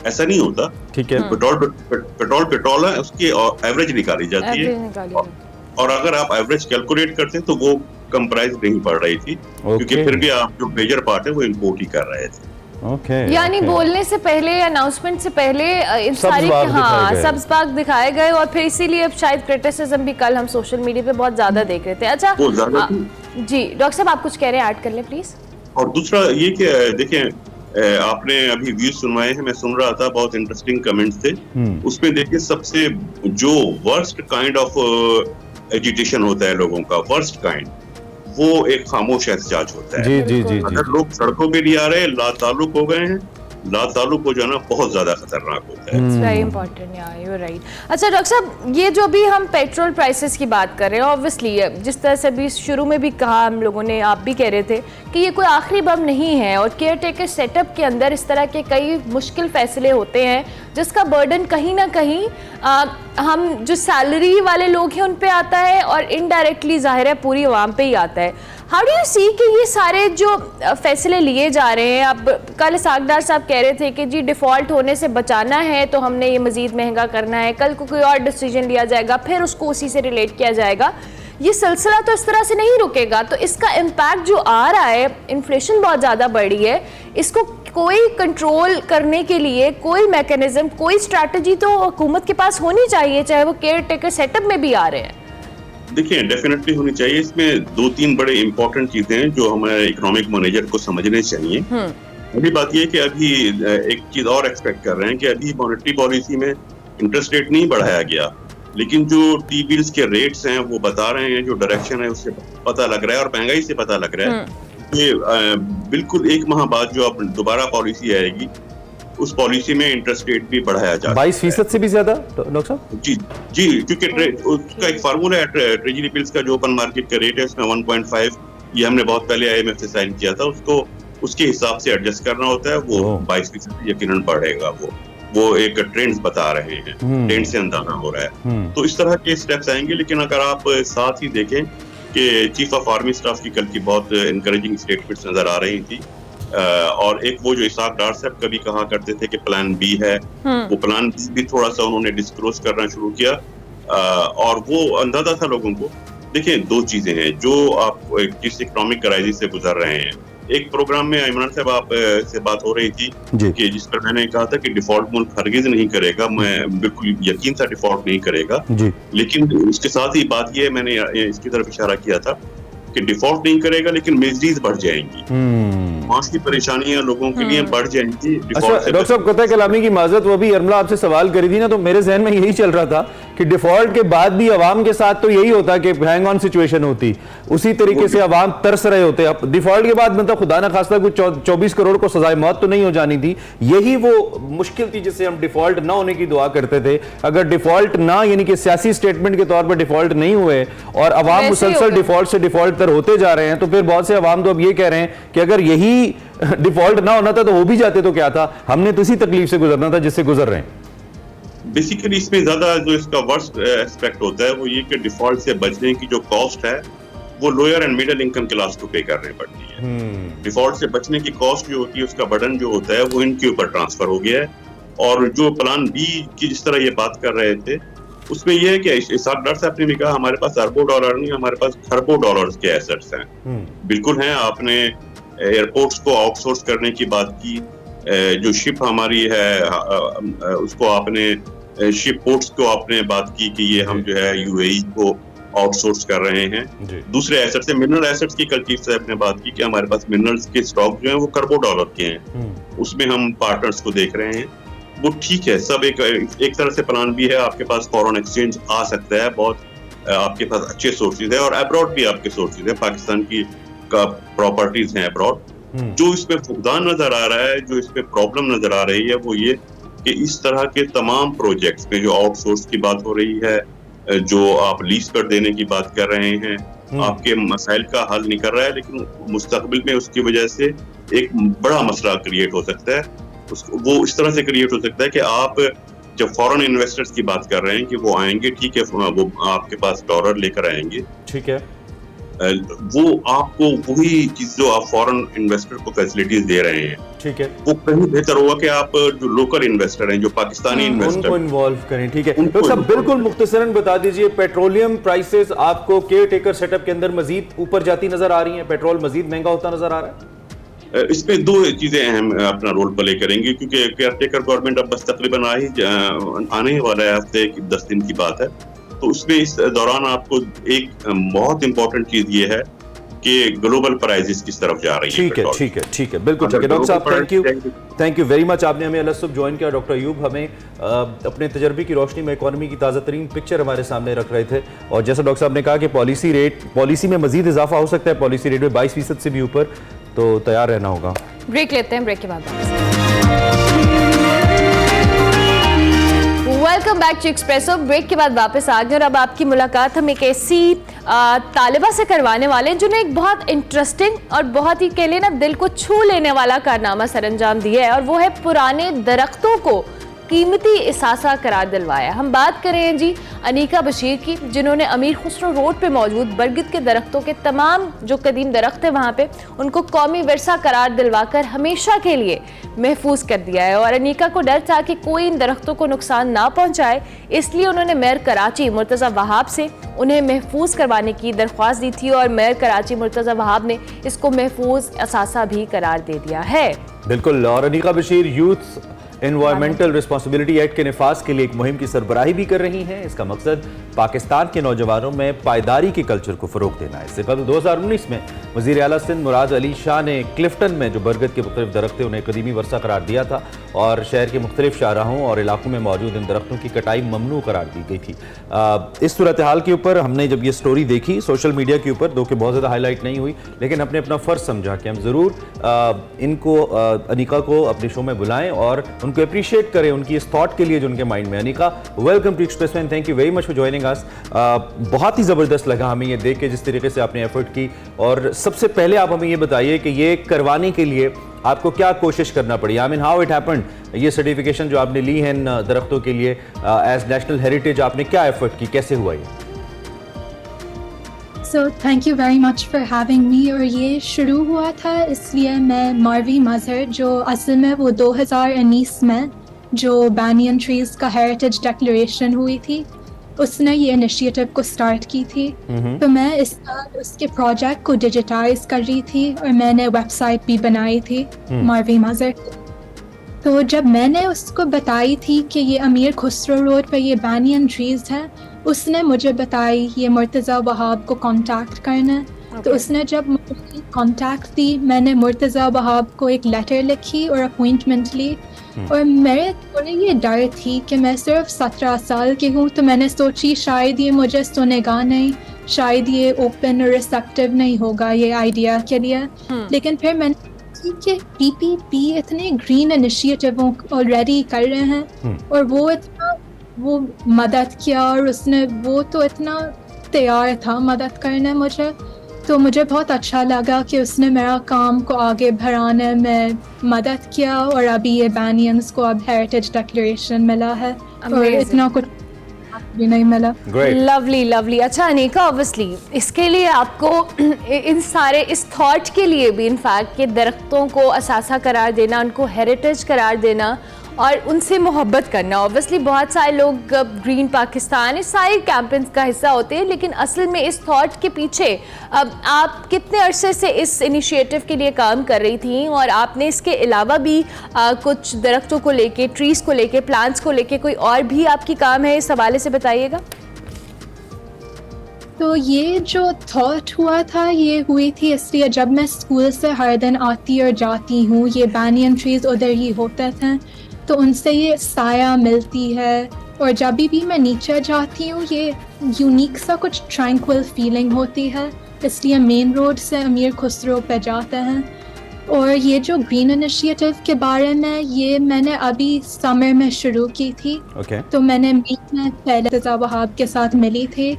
ऐसा नहीं होता। ठीक है। पेट्रोल है, उसकी एवरेज निकाली जाती है, और अगर आप एवरेज कैलकुलेट करते हैं तो वो कम प्राइस नहीं पड़ रही थी, क्योंकि फिर भी आप जो मेजर पार्ट है वो इम्पोर्ट ही कर रहे थे। यानी बोलने से पहले, अनाउंसमेंट से पहले इन सारी सब्ज़ दिखाए गए, और फिर इसीलिए अब शायद क्रिटिसिज्म भी कल हम सोशल मीडिया पे बहुत ज्यादा देख रहे थे। अच्छा जी डॉक्टर साहब, आप कुछ कह रहे हैं, ऐड कर लें प्लीज। और दूसरा ये कि देखिए, आपने अभी व्यूज सुनवाए हैं, मैं सुन रहा था, बहुत इंटरेस्टिंग कमेंट्स थे उसमें। देखिए, सबसे जो वर्स्ट काइंड ऑफ एजिटेशन होता है लोगों का, वर्स्ट काइंड, वो एक खामोश एहतजाज होता है। जी। अगर लोग सड़कों पे नहीं आ रहे, लाताल्लुक हो गए हैं, लाताल्लुक हो जाना बहुत ज्यादा खतरनाक होता है। It's very important, yeah, you're right. अच्छा डॉक्टर साहब, ये जो भी हम पेट्रोल प्राइसेस की बात कर रहे हैं, ऑब्वियसली जिस तरह से भी शुरू में भी कहा हम लोगों ने, आप भी कह रहे थे कि ये कोई आखिरी बम नहीं है, और केयर टेकर सेटअप के अंदर इस तरह के कई मुश्किल फैसले होते हैं जिसका बर्डन कहीं ना कहीं हम जो सैलरी वाले लोग हैं उन पे आता है, और इनडायरेक्टली जाहिर है पूरी आवाम पे ही आता है। हाउ डू यू सी कि ये सारे जो फैसले लिए जा रहे हैं, अब कल इसहाक डार साहब कह रहे थे कि जी डिफ़ॉल्ट होने से बचाना है तो हमने ये मज़ीद महंगा करना है, कल को कोई और डिसीजन लिया जाएगा, फिर उसको उसी से रिलेट किया जाएगा। ये सिलसिला तो इस तरह से नहीं रुकेगा, तो इसका इम्पैक्ट जो आ रहा है, इन्फ्लेशन बहुत ज़्यादा बढ़ी है, इसको कोई कंट्रोल करने के लिए कोई मैकेनिज्म, कोई स्ट्रैटेजी तो हुकूमत के पास होनी चाहिए, चाहे वो केयर टेकर सेटअप में भी आ रहे हैं। देखिए, डेफिनेटली होनी चाहिए। इसमें 2-3 बड़े इंपॉर्टेंट चीजें हैं जो हमारे इकोनॉमिक मैनेजर को समझने चाहिए। पहली बात ये कि अभी एक चीज और एक्सपेक्ट कर रहे हैं कि अभी मॉनेटरी पॉलिसी में इंटरेस्ट रेट नहीं बढ़ाया गया, लेकिन जो टी बिल्स के रेट्स हैं वो बता रहे हैं, जो डायरेक्शन है उससे पता लग रहा है, और महंगाई से पता लग रहा है कि बिल्कुल 1 माह बाद जो अब दोबारा पॉलिसी आएगी, उस पॉलिसी में इंटरेस्ट रेट भी बढ़ाया जाए 22% से भी ज्यादा, डॉक्टर साहब। जी, क्योंकि उसका एक फार्मूला है, ट्रेजरी बिल्स का जो ओपन मार्केट का रेट है उसमें 1.5, ये हमने बहुत पहले IMF से साइन किया था, उसको उसके हिसाब से एडजस्ट करना होता है। वो 22% यकीनन बढ़ेगा। वो एक ट्रेंड्स बता रहे हैं, ट्रेंड से अंदाजा हो रहा है। तो इस तरह के स्टेप्स आएंगे। लेकिन अगर आप साथ ही देखें कि चीफ ऑफ आर्मी स्टाफ की कल की बहुत इनकरेजिंग स्टेटमेंट्स नजर आ रही थी, और एक वो जो इसहाक डार साहब कभी कहा करते थे कि प्लान बी है, वो प्लान बी भी थोड़ा सा उन्होंने डिस्क्लोज करना शुरू किया, और वो अंदाजा था लोगों को। देखिए, 2 चीजें हैं जो आप जिस इकोनॉमिक क्राइसिस से गुजर रहे हैं। एक प्रोग्राम में इमरान साहब आप से बात हो रही थी कि जिस पर मैंने कहा था कि डिफॉल्ट मुल्क हरगिज नहीं करेगा, मैं बिल्कुल यकीन था डिफॉल्ट नहीं करेगा, लेकिन उसके साथ ही बात ये, मैंने इसकी तरफ इशारा किया था कि डिफॉल्ट नहीं करेगा, लेकिन मिजरीज बढ़ जाएंगी, मास की परेशानियां लोगों के लिए बढ़ जाएंगी। अच्छा डॉक्टर साहब, कतई कलामी की माजरत, वो भी अरमला आपसे सवाल करी थी ना, तो मेरे जहन में यही चल रहा था कि डिफॉल्ट के बाद भी अवाम के साथ तो यही होता कि हैंग ऑन सिचुएशन होती, उसी तरीके से अवाम तरस रहे होते। अब डिफॉल्ट के बाद मतलब खुदा ना खास्ता कुछ 24 करोड़ को सजाए मौत तो नहीं हो जानी थी, यही वो मुश्किल थी जिससे हम डिफॉल्ट ना होने की दुआ करते थे। अगर डिफॉल्ट ना, यानी कि सियासी स्टेटमेंट के तौर पर डिफॉल्ट नहीं हुए और अवाम मुसलसल डिफॉल्ट से डिफॉल्ट तर होते जा रहे हैं, तो फिर बहुत से अवाम तो अब ये कह रहे हैं कि अगर यही डिफॉल्ट ना होना था तो हो भी जाते तो क्या था, हमने तो इसी तकलीफ से गुजरना था जिससे गुजर रहे हैं। बेसिकली इसमें ज्यादा जो इसका वर्स्ट एस्पेक्ट होता है वो ये कि डिफॉल्ट से बचने की जो कॉस्ट है वो lower and middle income class को पे करनी पड़ती है। डिफॉल्ट से बचने की कॉस्ट जो होती है, उसका बर्डन जो होता है वो इनके ऊपर ट्रांसफर हो गया है। और जो प्लान बी की जिस तरह ये बात कर रहे थे, उसमें यह है कि इसहाक डार साहब ने भी कहा हमारे पास अरबों डॉलर नहीं, हमारे पास खरबों डॉलर्स के एसेट्स हैं। बिल्कुल हैं। आपने एयरपोर्ट्स को आउटसोर्स करने की बात की, जो शिप हमारी है उसको आपने, शिप पोर्ट्स को आपने बात की कि ये हम जो है UAE को आउटसोर्स कर रहे हैं। दूसरे एसेट्स, मिनरल एसेट्स की कल चीफ साहब ने बात की कि हमारे पास मिनरल्स के स्टॉक जो हैं वो खरबों डॉलर के हैं, उसमें हम पार्टनर्स को देख रहे हैं। वो ठीक है, सब एक तरह से प्लान भी है। आपके पास फॉरेन एक्सचेंज आ सकता है, बहुत आपके पास अच्छे सोर्सेज है, और अब्रॉड भी आपके सोर्सेज है, पाकिस्तान की प्रॉपर्टीज हैं अब्रॉड। जो इसमें फुकदान नजर आ रहा है, जो इसमें प्रॉब्लम नजर आ रही है, वो ये कि इस तरह के तमाम प्रोजेक्ट्स में जो आउटसोर्स की बात हो रही है, जो आप लीज पर देने की बात कर रहे हैं, आपके मसाइल का हल नहीं कर रहा है, लेकिन मुस्तकबिल में उसकी वजह से एक बड़ा मसला क्रिएट हो सकता है। वो इस तरह से क्रिएट हो सकता है कि आप जब फॉरेन इन्वेस्टर्स की बात कर रहे हैं कि वो आएंगे, ठीक है, वो आपके पास डॉलर लेकर आएंगे, ठीक है, वो आपको वही चीज जो आप फॉरेन इन्वेस्टर को फैसिलिटीज दे रहे हैं, ठीक है, वो कहीं बेहतर होगा कि आप जो लोकल इन्वेस्टर हैं, जो पाकिस्तानी इन्वेस्टर, उनको इन्वॉल्व करें। ठीक है, तो सब बिल्कुल मुख्तसरन बता दीजिए, पेट्रोलियम प्राइसेस आपको केयर टेकर सेटअप के अंदर मजीद ऊपर जाती नजर आ रही हैं, पेट्रोल मजीद महंगा होता नजर आ रहा है? इसमें दो चीजें अहम अपना रोल प्ले करेंगी, क्योंकि केयर टेकर गवर्नमेंट अब बस तकरीबन आने ही वाला है, हफ्ते 10 दिन की बात है। तो उसमें इस दौरान आपको एक बहुत इंपॉर्टेंट चीज ये है कि ग्लोबल प्राइसेस किस तरफ जा रही है। ठीक है, ठीक है, ठीक है, बिल्कुल ठीक है डॉक्टर साहब, थैंक यू वेरी मच। आपने हमें अलग सुबह ज्वाइन किया। डॉक्टर अयूब हमें अपने तजर्बे की रोशनी में इकोनॉमी की ताज़ा तरीन पिक्चर हमारे सामने रख रहे थे, और जैसा डॉक्टर साहब ने कहा कि पॉलिसी में मजीद इजाफा हो सकता है, पॉलिसी रेट में 22% से भी ऊपर, तो तैयार रहना होगा। ब्रेक लेते हैं, ब्रेक के बाद welcome back to Expresso. Break के बाद वापस आ गए और अब आपकी मुलाकात हम एक ऐसी तालिबा से करवाने वाले हैं जिन्होंने एक बहुत इंटरेस्टिंग और बहुत ही के लिए ना दिल को छू लेने वाला कारनामा सरअंजाम दिया है, और वो है पुराने दरख्तों को कीमती इसासा करार दिलवाया। हम बात कर रहे हैं जी अनीका बशीर की, जिन्होंने अमीर खुसरो रोड पे मौजूद बरगद के दरख्तों के तमाम जो कदीम दरख्त है वहाँ पे उनको कौमी विरसा करार दिलवाकर हमेशा के लिए महफूज कर दिया है। और अनीका को डर था कि कोई इन दरख्तों को नुकसान ना पहुँचाए, इसलिए उन्होंने मेयर कराची मुर्तज़ा वहाब से उन्हें महफूज करवाने की दरख्वास्त दी थी, और मेयर कराची मुर्तज़ा वहाब ने इसको महफूज असासा भी करार दे दिया है। बिल्कुल, और Anika Bashir youth environmental responsibility act के निफाज के लिए एक मुहिम की सरबराही भी कर रही हैं। इसका मकसद पाकिस्तान के नौजवानों में पायदारी के कल्चर को फ़रोग देना है। इससे कबल 2019 में वज़ीर आला सिंध मुराद अली शाह ने क्लिफ्टन में जो बरगद के मुख्तलिफ दरख्त उन्हें कदीमी वर्सा करार दिया था, और शहर के मुख्तलिफ शाहराहों और इलाकों में मौजूद इन दरख्तों की कटाई ममनू करार दी गई थी। इस सूरत हाल के ऊपर हमने जब ये स्टोरी देखी सोशल मीडिया के ऊपर, दो कि बहुत ज़्यादा हाईलाइट नहीं हुई, लेकिन हमने अपना फ़र्ज समझा कि हम ज़रूर इनको अनीका को अपने शो में बुलाएं और उनको अप्रिशिएट करें उनकी इस थॉट के लिए जो उनके माइंड में। Anika, welcome to Express and thank you very much for joining us. बहुत ही ज़बरदस्त लगा हमें ये देख के जिस तरीके से आपने एफर्ट की, और सबसे पहले आप हमें ये बताइए कि ये करवाने के लिए आपको क्या कोशिश करना पड़ी? I mean how it happened, ये सर्टिफिकेशन जो आपने ली है इन दरख्तों के लिए एज नेशनल हेरिटेज, आपने क्या एफर्ट की, कैसे हुआ ये? So thank you very much for having me। और ये शुरू हुआ था इसलिए मैं मार्वी मजहर, जो असल में वो 2019 में जो बैनियन ट्रीज का हेरिटेज डिक्लेरेशन हुई थी उसने ये इनिशिएटिव को स्टार्ट की थी। तो मैं इस साल उसके प्रोजेक्ट को डिजिटाइज कर रही थी और मैंने वेबसाइट भी बनाई थी मार्वी मजहर। तो जब मैंने उसको बताई थी कि ये अमीर खुसरो रोड पे ये बैनियन ट्रीज हैं, उसने मुझे बताई ये मुर्तज़ा वहाब को कांटेक्ट करना है। तो उसने जब मुझे कांटेक्ट दी, मैंने मुर्तज़ा वहाब को एक लेटर लिखी और अपॉइंटमेंट ली। और मेरे थोड़े ये डर थी कि मैं सिर्फ 17 साल की हूँ, तो मैंने सोची शायद ये मुझे सुनेगा नहीं, शायद ये ओपन और रिसेप्टिव नहीं होगा ये आइडिया के लिए। लेकिन फिर मैंने कि PPP इतने ग्रीन इनिशिएटिव ऑलरेडी कर रहे हैं और वो मदद किया, और उसने वो तो इतना तैयार था मदद करने मुझे, तो मुझे बहुत अच्छा लगा कि उसने मेरा काम को आगे बढ़ाने में मदद किया, और अभी ये बैनियंस को अब हेरिटेज डिक्लेरेशन मिला है और इतना कुछ भी नहीं मिला। Lovely lovely. अच्छा अनीका, ऑब्वियसली इसके लिए आपको इन सारे इस थॉट के लिए भी इनफैक्ट कि दरख्तों को असासा करार देना, उनको हेरिटेज करार देना और उनसे मोहब्बत करना, ऑब्वियसली बहुत सारे लोग ग्रीन पाकिस्तान इस सारे कैंपेन्स का हिस्सा होते हैं, लेकिन असल में इस थॉट के पीछे आप कितने अरसे से इस इनिशिएटिव के लिए काम कर रही थी, और आपने इसके अलावा भी कुछ दरख्तों को लेके, ट्रीज़ को लेके, प्लांट्स को लेके कोई और भी आपकी काम है, इस हवाले से बताइएगा। तो ये जो थॉट हुआ था ये हुई थी इसलिए जब मैं स्कूल से हर दिन आती और जाती हूँ, ये बैनियन ट्रीज़ उधर ही होते थे, तो उनसे ये साया मिलती है, और जब भी मैं नीचे जाती हूँ ये यूनिक सा कुछ ट्रैंक्विल फीलिंग होती है, इसलिए मेन रोड से अमीर खुसरो पे जाते हैं। और ये जो ग्रीन इनिशिएटिव के बारे में ये मैंने अभी समर में शुरू की थी। तो मैंने मीट में पहले मुर्तज़ा वहाब के साथ मिली थी,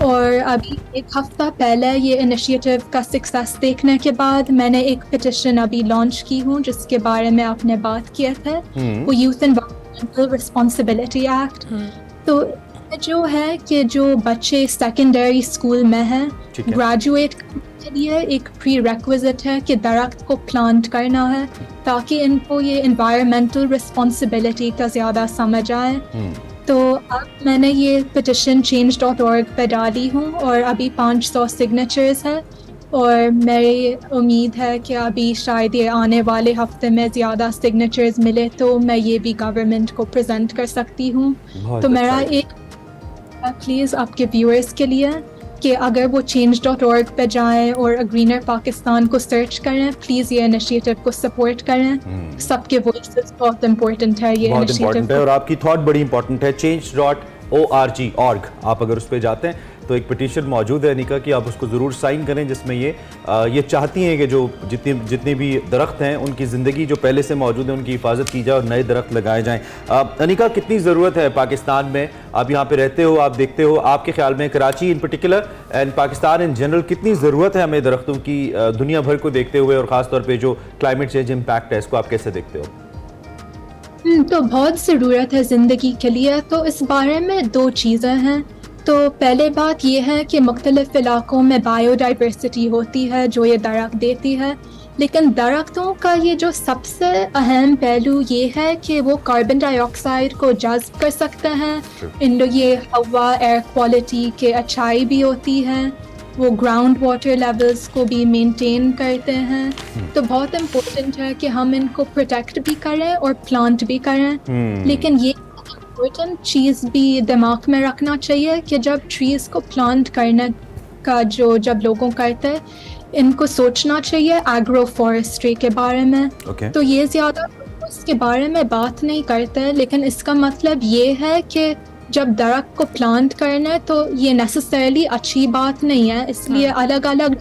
और अभी एक हफ्ता पहले ये इनिशिएटिव का सक्सेस देखने के बाद मैंने एक पिटिशन अभी लॉन्च की हूँ जिसके बारे में आपने बात किया था, वो यूथ एनवायरमेंटल रिस्पॉन्सिबिलिटी एक्ट। तो जो है कि जो बच्चे सेकेंडरी स्कूल में हैं, ठीक है। ग्रेजुएट के लिए एक प्री रेक्विजिट है कि दरख्त को प्लांट करना है ताकि इनको ये इन्वायरमेंटल रिस्पॉन्सिबिलिटी का ज़्यादा समझ आए। तो अब मैंने ये पिटिशन change.org पे डाली हूँ और अभी 500 सिग्नेचर्स हैं और मेरी उम्मीद है कि अभी शायद ये आने वाले हफ्ते में ज़्यादा सिग्नेचर्स मिले तो मैं ये भी गवर्नमेंट को प्रेजेंट कर सकती हूँ। तो मेरा एक प्लीज़ आपके व्यूअर्स के लिए कि अगर वो change.org पे जाएं और ग्रीनर पाकिस्तान को सर्च करें, प्लीज़ ये इनिशिएटिव को सपोर्ट करें। सबके वॉइसेस बहुत इम्पोर्टेंट है ये बहुत इम्पोर्टेंट है और आपकी थॉट बड़ी इंपॉर्टेंट है। change.org आप अगर उस पर जाते हैं तो एक पिटीशन मौजूद है अनिका की, आप उसको ज़रूर साइन करें जिसमें ये चाहती हैं कि जो जितने भी दरख्त हैं उनकी ज़िंदगी जो पहले से मौजूद है उनकी हिफाजत की जाए और नए दरख्त लगाए जाएं। अनिका, कितनी ज़रूरत है पाकिस्तान में, आप यहाँ पे रहते हो, आप देखते हो, आपके ख्याल में कराची इन particular and Pakistan in general कितनी ज़रूरत है हमें दरख्तों की दुनिया भर को देखते हुए और ख़ास तौर पर जो क्लाइमेट चेंज इम्पैक्ट है इसको आप कैसे देखते हो? तो बहुत ज़रूरत है ज़िंदगी के लिए। तो इस बारे में दो चीज़ें हैं। तो पहले बात यह है कि मुख्तलिफ इलाकों में बायोडाइवर्सिटी होती है जो ये दरख्त देती है, लेकिन दरख्तों का ये जो सबसे अहम पहलू ये है कि वो कार्बन डाइऑक्साइड को जज़्ब कर सकते हैं। ये हवा एयर क्वालिटी के अच्छाई भी होती है, वो ग्राउंड वाटर लेवल्स को भी मेंटेन करते हैं। तो बहुत इम्पोर्टेंट है कि हम इनको प्रोटेक्ट भी करें और प्लांट भी करें। लेकिन ये इम्पोर्टेंट चीज़ भी दिमाग में रखना चाहिए कि जब ट्रीज़ को प्लांट करने का जब लोगों करते हैं, इनको सोचना चाहिए एग्रो फॉरेस्ट्री के बारे में। तो ये ज़्यादा उसके बारे में बात नहीं करते, लेकिन इसका मतलब ये है कि जब दरख्त को प्लांट करना है तो ये नेसेसरली अच्छी बात नहीं है। इसलिए अलग अलग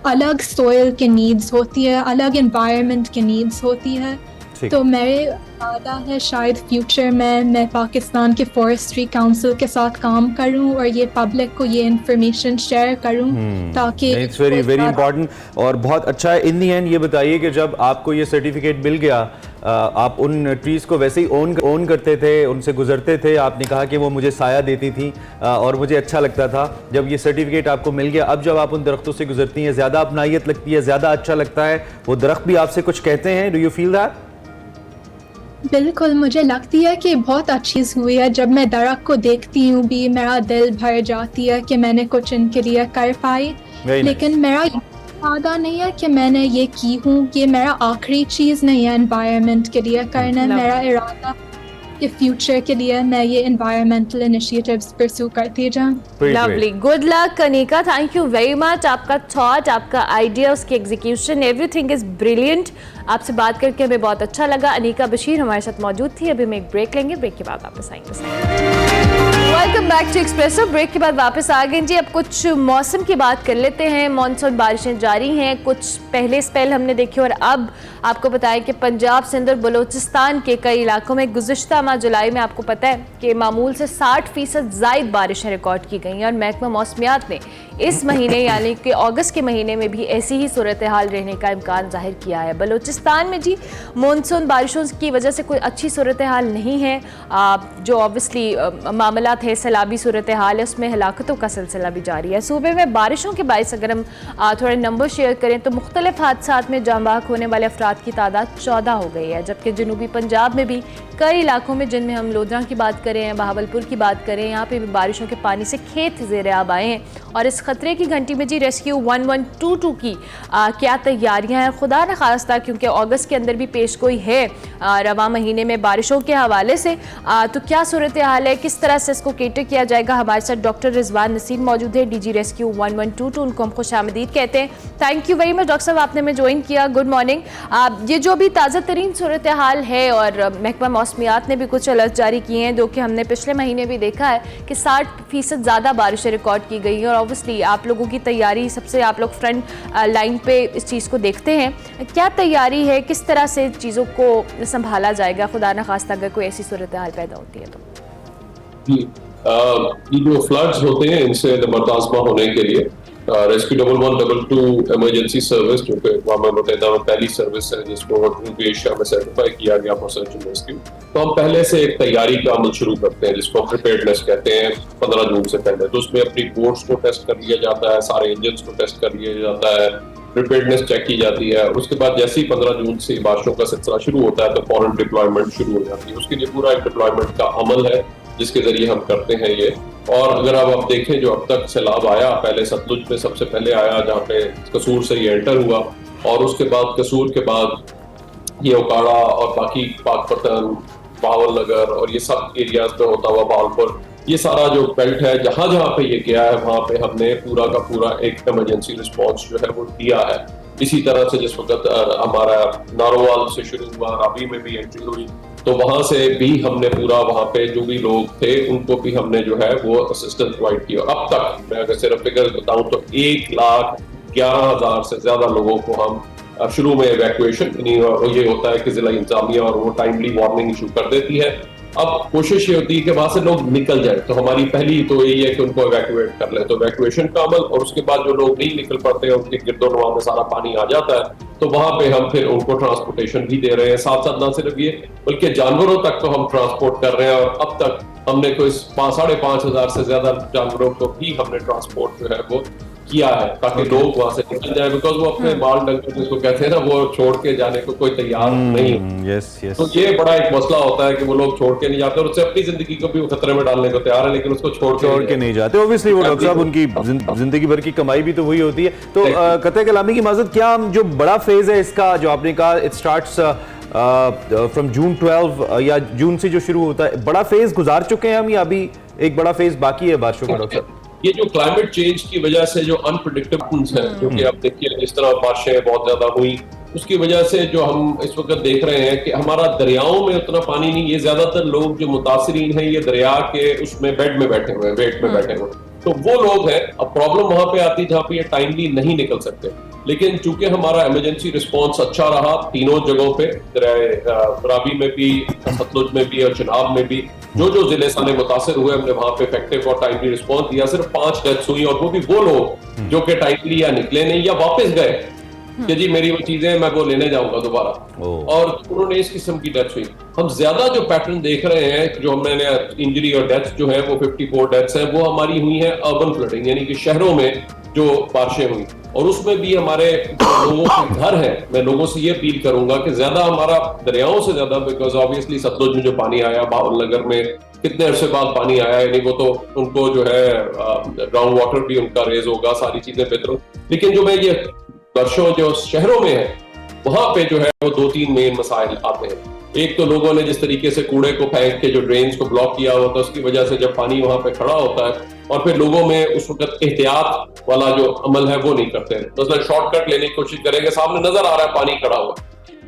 अलग सोइल के नीड्स होती है, अलग एनवायरनमेंट के नीड्स होती है। तो मेरे इरादा है शायद फ्यूचर में मैं पाकिस्तान के फॉरेस्ट्री काउंसिल के साथ काम करूं और ये पब्लिक को ये इंफॉर्मेशन शेयर करूं ताकि इट्स वेरी वेरी इंपॉर्टेंट और बहुत अच्छा है। इन दी एंड ये बताइए कि जब आपको ये सर्टिफिकेट मिल गया, आप उन ट्रीज़ को वैसे ही ओन करते थे, उनसे गुजरते थे, आपने कहा कि वो मुझे साया देती थी और मुझे अच्छा लगता था। जब ये सर्टिफिकेट आपको मिल गया, अब जब आप उन दरख्तों से गुजरती हैं ज़्यादा अपनाइयत लगती है, ज़्यादा अच्छा लगता है, वो दरख्त भी आपसे कुछ कहते हैं? Do you feel that? बिल्कुल, मुझे लगती है कि बहुत अच्छी चीज़ हुई है। जब मैं दरख्त को देखती हूँ भी मेरा दिल भर जाती है कि मैंने कुछ इनके लिए कर पाई। लेकिन मेरा इरादा नहीं है कि मैंने ये की हूँ, ये मेरा आखिरी चीज़ नहीं है एनवायरनमेंट के लिए करना। मेरा इरादा कि फ्यूचर के लिए मैं ये एनवायरमेंटल इनिशिएटिव्स परस्यू करती जाऊँ। Lovely, good luck Anika, thank you very much. आपका थॉट, आपका आइडिया, उसकी एग्जीक्यूशन, एवरीथिंग इज ब्रिलियंट। आपसे बात करके हमें बहुत अच्छा लगा। अनिका बशीर हमारे साथ मौजूद थी। अभी हम एक ब्रेक लेंगे, ब्रेक के बाद वापस आएंगे। Welcome back to Expresso. Break के बाद वापस आ गए जी। अब कुछ मौसम की बात कर लेते हैं। मॉनसून बारिशें जारी हैं, कुछ पहले स्पेल हमने देखी और अब आपको बताएं कि पंजाब, सिंध और बलूचिस्तान के कई इलाकों में गुज़िश्ता माह जुलाई में आपको पता है कि मामूल से 60% ज़ायद बारिशें रिकॉर्ड की गई हैं और महकमा मौसमियात ने इस महीने यानी कि अगस्त के महीने में भी ऐसी ही सूरत हाल रहने का इम्कान जाहिर किया है। बलूचिस्तान में जी मानसून बारिशों की वजह से कोई अच्छी सूरत हाल नहीं है। जो ऑब्वियसली मामला है, सैलाबी सूरत हाल है, उसमें हलाकतों का सिलसिला भी जारी है। सूबे में बारिशों के बायस अगर हम थोड़े नंबर शेयर करें तो मुख्तलिफ हादसात में जान बहक होने वाले अफराद की तादाद 14 हो गई है, जबकि जनूबी पंजाब में भी कई इलाकों में, जिनमें हम लोधरा की बात करें, बहावलपुर की बात करें, यहाँ पे भी बारिशों के पानी से खेत ज़ेरे आब आए हैं। और इस खतरे की घंटी में जी रेस्क्यू 1122 की क्या तैयारियां हैं, खुदा न खास्ता क्योंकि अगस्त के अंदर भी पेश गोई है रवा महीने में बारिशों के हवाले से, तो क्या सूरत हाल है, किस तरह से इसको केटर किया जाएगा। हमारे साथ डॉक्टर रिजवान नसीर मौजूद है, DG रेस्क्यू 1122, उनको हम खुशामदीद कहते हैं। Thank you very much doctor साहब, आपने हमें ज्वाइन किया। Good morning. ये जो भी ताज़ा तरीन सूरत हाल है और महकमा मौसमियात ने भी कुछ अलर्ट जारी किए हैं, जो कि हमने पिछले महीने भी देखा है कि 60% ज़्यादा बारिशें रिकॉर्ड की गई हैं और ऑब्वियसली आप लोगों की तैयारी सबसे, आप लोग फ्रंट लाइन पे इस चीज़ को देखते हैं, क्या तैयारी है, किस तरह से चीज़ों को संभाला जाएगा खुदा न खास्ता अगर कोई ऐसी सूरत हाल पैदा होती है तो? ये जो फ्लड्स होते हैं इनसे निमरदाज़मा होने के लिए रेस्क्यू 1112 इमरजेंसी सर्विस, जो कि अक़वाम मुत्तहिदा में पहली सर्विस है जिसको एशिया में सर्टिफाई किया गया फॉर सर्च एंड रेस्क्यू। तो हम पहले से एक तैयारी का अमल शुरू करते हैं जिसको प्रिपेयर्डनेस कहते हैं 15 जून से पहले। तो उसमें अपनी बोट्स को टेस्ट कर लिया जाता है, सारे इंजन को टेस्ट कर लिया जाता है, प्रिपेयर्डनेस चेक की जाती है। उसके बाद जैसे ही 15 जून से बारिशों का सिलसिला शुरू होता है तो फौरन डिप्लॉयमेंट शुरू हो जाती है। उसके लिए पूरा एक डिप्लॉयमेंट का अमल है जिसके जरिए हम करते हैं ये। और अगर आप देखें जो अब तक सैलाब आया, पहले सतलुज में सबसे पहले आया जहाँ पे कसूर से ये एंटर हुआ, और उसके बाद कसूर के बाद ये ओकाड़ा और बाकी पाकपतन, बहावल नगर और ये सब एरियाज पे होता हुआ बावलपुर, ये सारा जो बेल्ट है जहां जहां पे ये गया है वहां पे हमने पूरा का पूरा एक इमरजेंसी रिस्पॉन्स जो है वो दिया है। इसी तरह से जिस वक्त हमारा नारोवाल से शुरू हुआ, रावी में भी एंट्री हुई, तो वहां से भी हमने पूरा वहां पे जो भी लोग थे उनको भी हमने जो है वो असिस्टेंस प्रोवाइड किया। अब तक मैं अगर सिर्फ फिगर बताऊं तो 1,11,000 से ज्यादा लोगों को हम शुरू में इवैक्यूएशन, ये होता है कि जिला इंतजामिया और वो टाइमली वार्निंग इशू कर देती है। अब कोशिश ये होती है कि वहां से लोग निकल जाए, तो हमारी पहली तो यही है कि उनको इवैक्यूएट कर ले, तो इवैक्यूएशन का अमल। और उसके बाद जो लोग नहीं निकल पाते, उनके गिरदोनवा में सारा पानी आ जाता है, तो वहां पे हम फिर उनको ट्रांसपोर्टेशन भी दे रहे हैं। साथ साथ ना सिर्फ ये बल्कि जानवरों तक तो हम ट्रांसपोर्ट कर रहे हैं, और अब तक हमने कोई 5,500 से ज्यादा जानवरों को भी हमने ट्रांसपोर्ट जो है वो किया है ताकि लोग वहां से निकल जाए, बिकॉज वो अपने बाल डंगर जिसको कहते हैं ना वो छोड़ के जाने को कोई तैयार नहीं। तो ये बड़ा एक मसला होता है कि वो लोग छोड़ के नहीं जाते, और उससे अपनी जिंदगी को भी खतरे में डालने को तैयार है, लेकिन उसको छोड़ के नहीं जाते। ऑब्वियसली वो डॉक्टर साहब उनकी जिंदगी भर की कमाई भी तो वही होती है। तो कतई कलामी की माजरत, क्या हम जो बड़ा फेज है इसका जो आपने कहा इट स्टार्ट्स फ्रॉम जून 12 या जून से जो शुरू होता है, बड़ा फेज गुजार चुके हैं हम या अभी एक बड़ा फेज बाकी है बारिशों का डॉक्टर साहब? ये जो क्लाइमेट चेंज की वजह से जो अनप्रेडिक्टेबल्स है, जो कि आप देखिए जिस तरह बारिशें बहुत ज्यादा हुई, उसकी वजह से जो हम इस वक्त देख रहे हैं कि हमारा दरियाओं में उतना पानी नहीं, ये ज्यादातर लोग जो मुतासिरीन हैं ये दरिया के उसमें बेड में बैठे हुए हैं, वेट में बैठे हुए हैं, तो वो लोग हैं। अब प्रॉब्लम वहां पे आती है जहाँ पे ये टाइमली नहीं निकल सकते, लेकिन चूंकि हमारा इमरजेंसी रिस्पॉन्स अच्छा रहा तीनों जगहों पे, रावी में भी, सतलुज में भी और चिनाब में भी, जो जो जिले साले मुतासिर हुए हमने वहां पे इफेक्टिव और टाइमली रिस्पॉन्स दिया। सिर्फ 5 डेथ्स हुई, और वो भी वो लोग जो कि टाइमली या निकले नहीं या वापस गए कि जी मेरी वो चीजें मैं वो लेने जाऊंगा दोबारा, और उन्होंने इस किस्म की डेथ्स हुई। हम ज्यादा जो पैटर्न देख रहे हैं, जो हमने इंजरी और डेथ्स जो है वो 54 डेथ्स हैं, वो हमारी हुई है अर्बन फ्लडिंग, यानी कि शहरों में जो बारिशें हुई, और उसमें भी हमारे लोगों के घर हैं। मैं लोगों से ये अपील करूंगा कि ज्यादा हमारा दरियाओं से ज्यादा, बिकॉज ऑब्वियसली सतलुज में जो पानी आया, बावल नगर में कितने अरसे बाद पानी आया, यानी वो तो उनको जो है ग्राउंड वाटर भी उनका रेज होगा, सारी चीजें बेहतर। लेकिन जो मैं ये वर्षों जो शहरों में है वहां पे जो है वो 2-3 मेन मसाइल आते हैं। एक तो लोगों ने जिस तरीके से कूड़े को फेंक के जो ड्रेन्स को ब्लॉक किया हुआ था, उसकी वजह से जब पानी वहां पे खड़ा होता है, और फिर लोगों में उस वक्त एहतियात वाला जो अमल है वो नहीं करते हैं। मतलब शॉर्टकट लेने की कोशिश करेंगे, सामने नजर आ रहा है पानी खड़ा हुआ,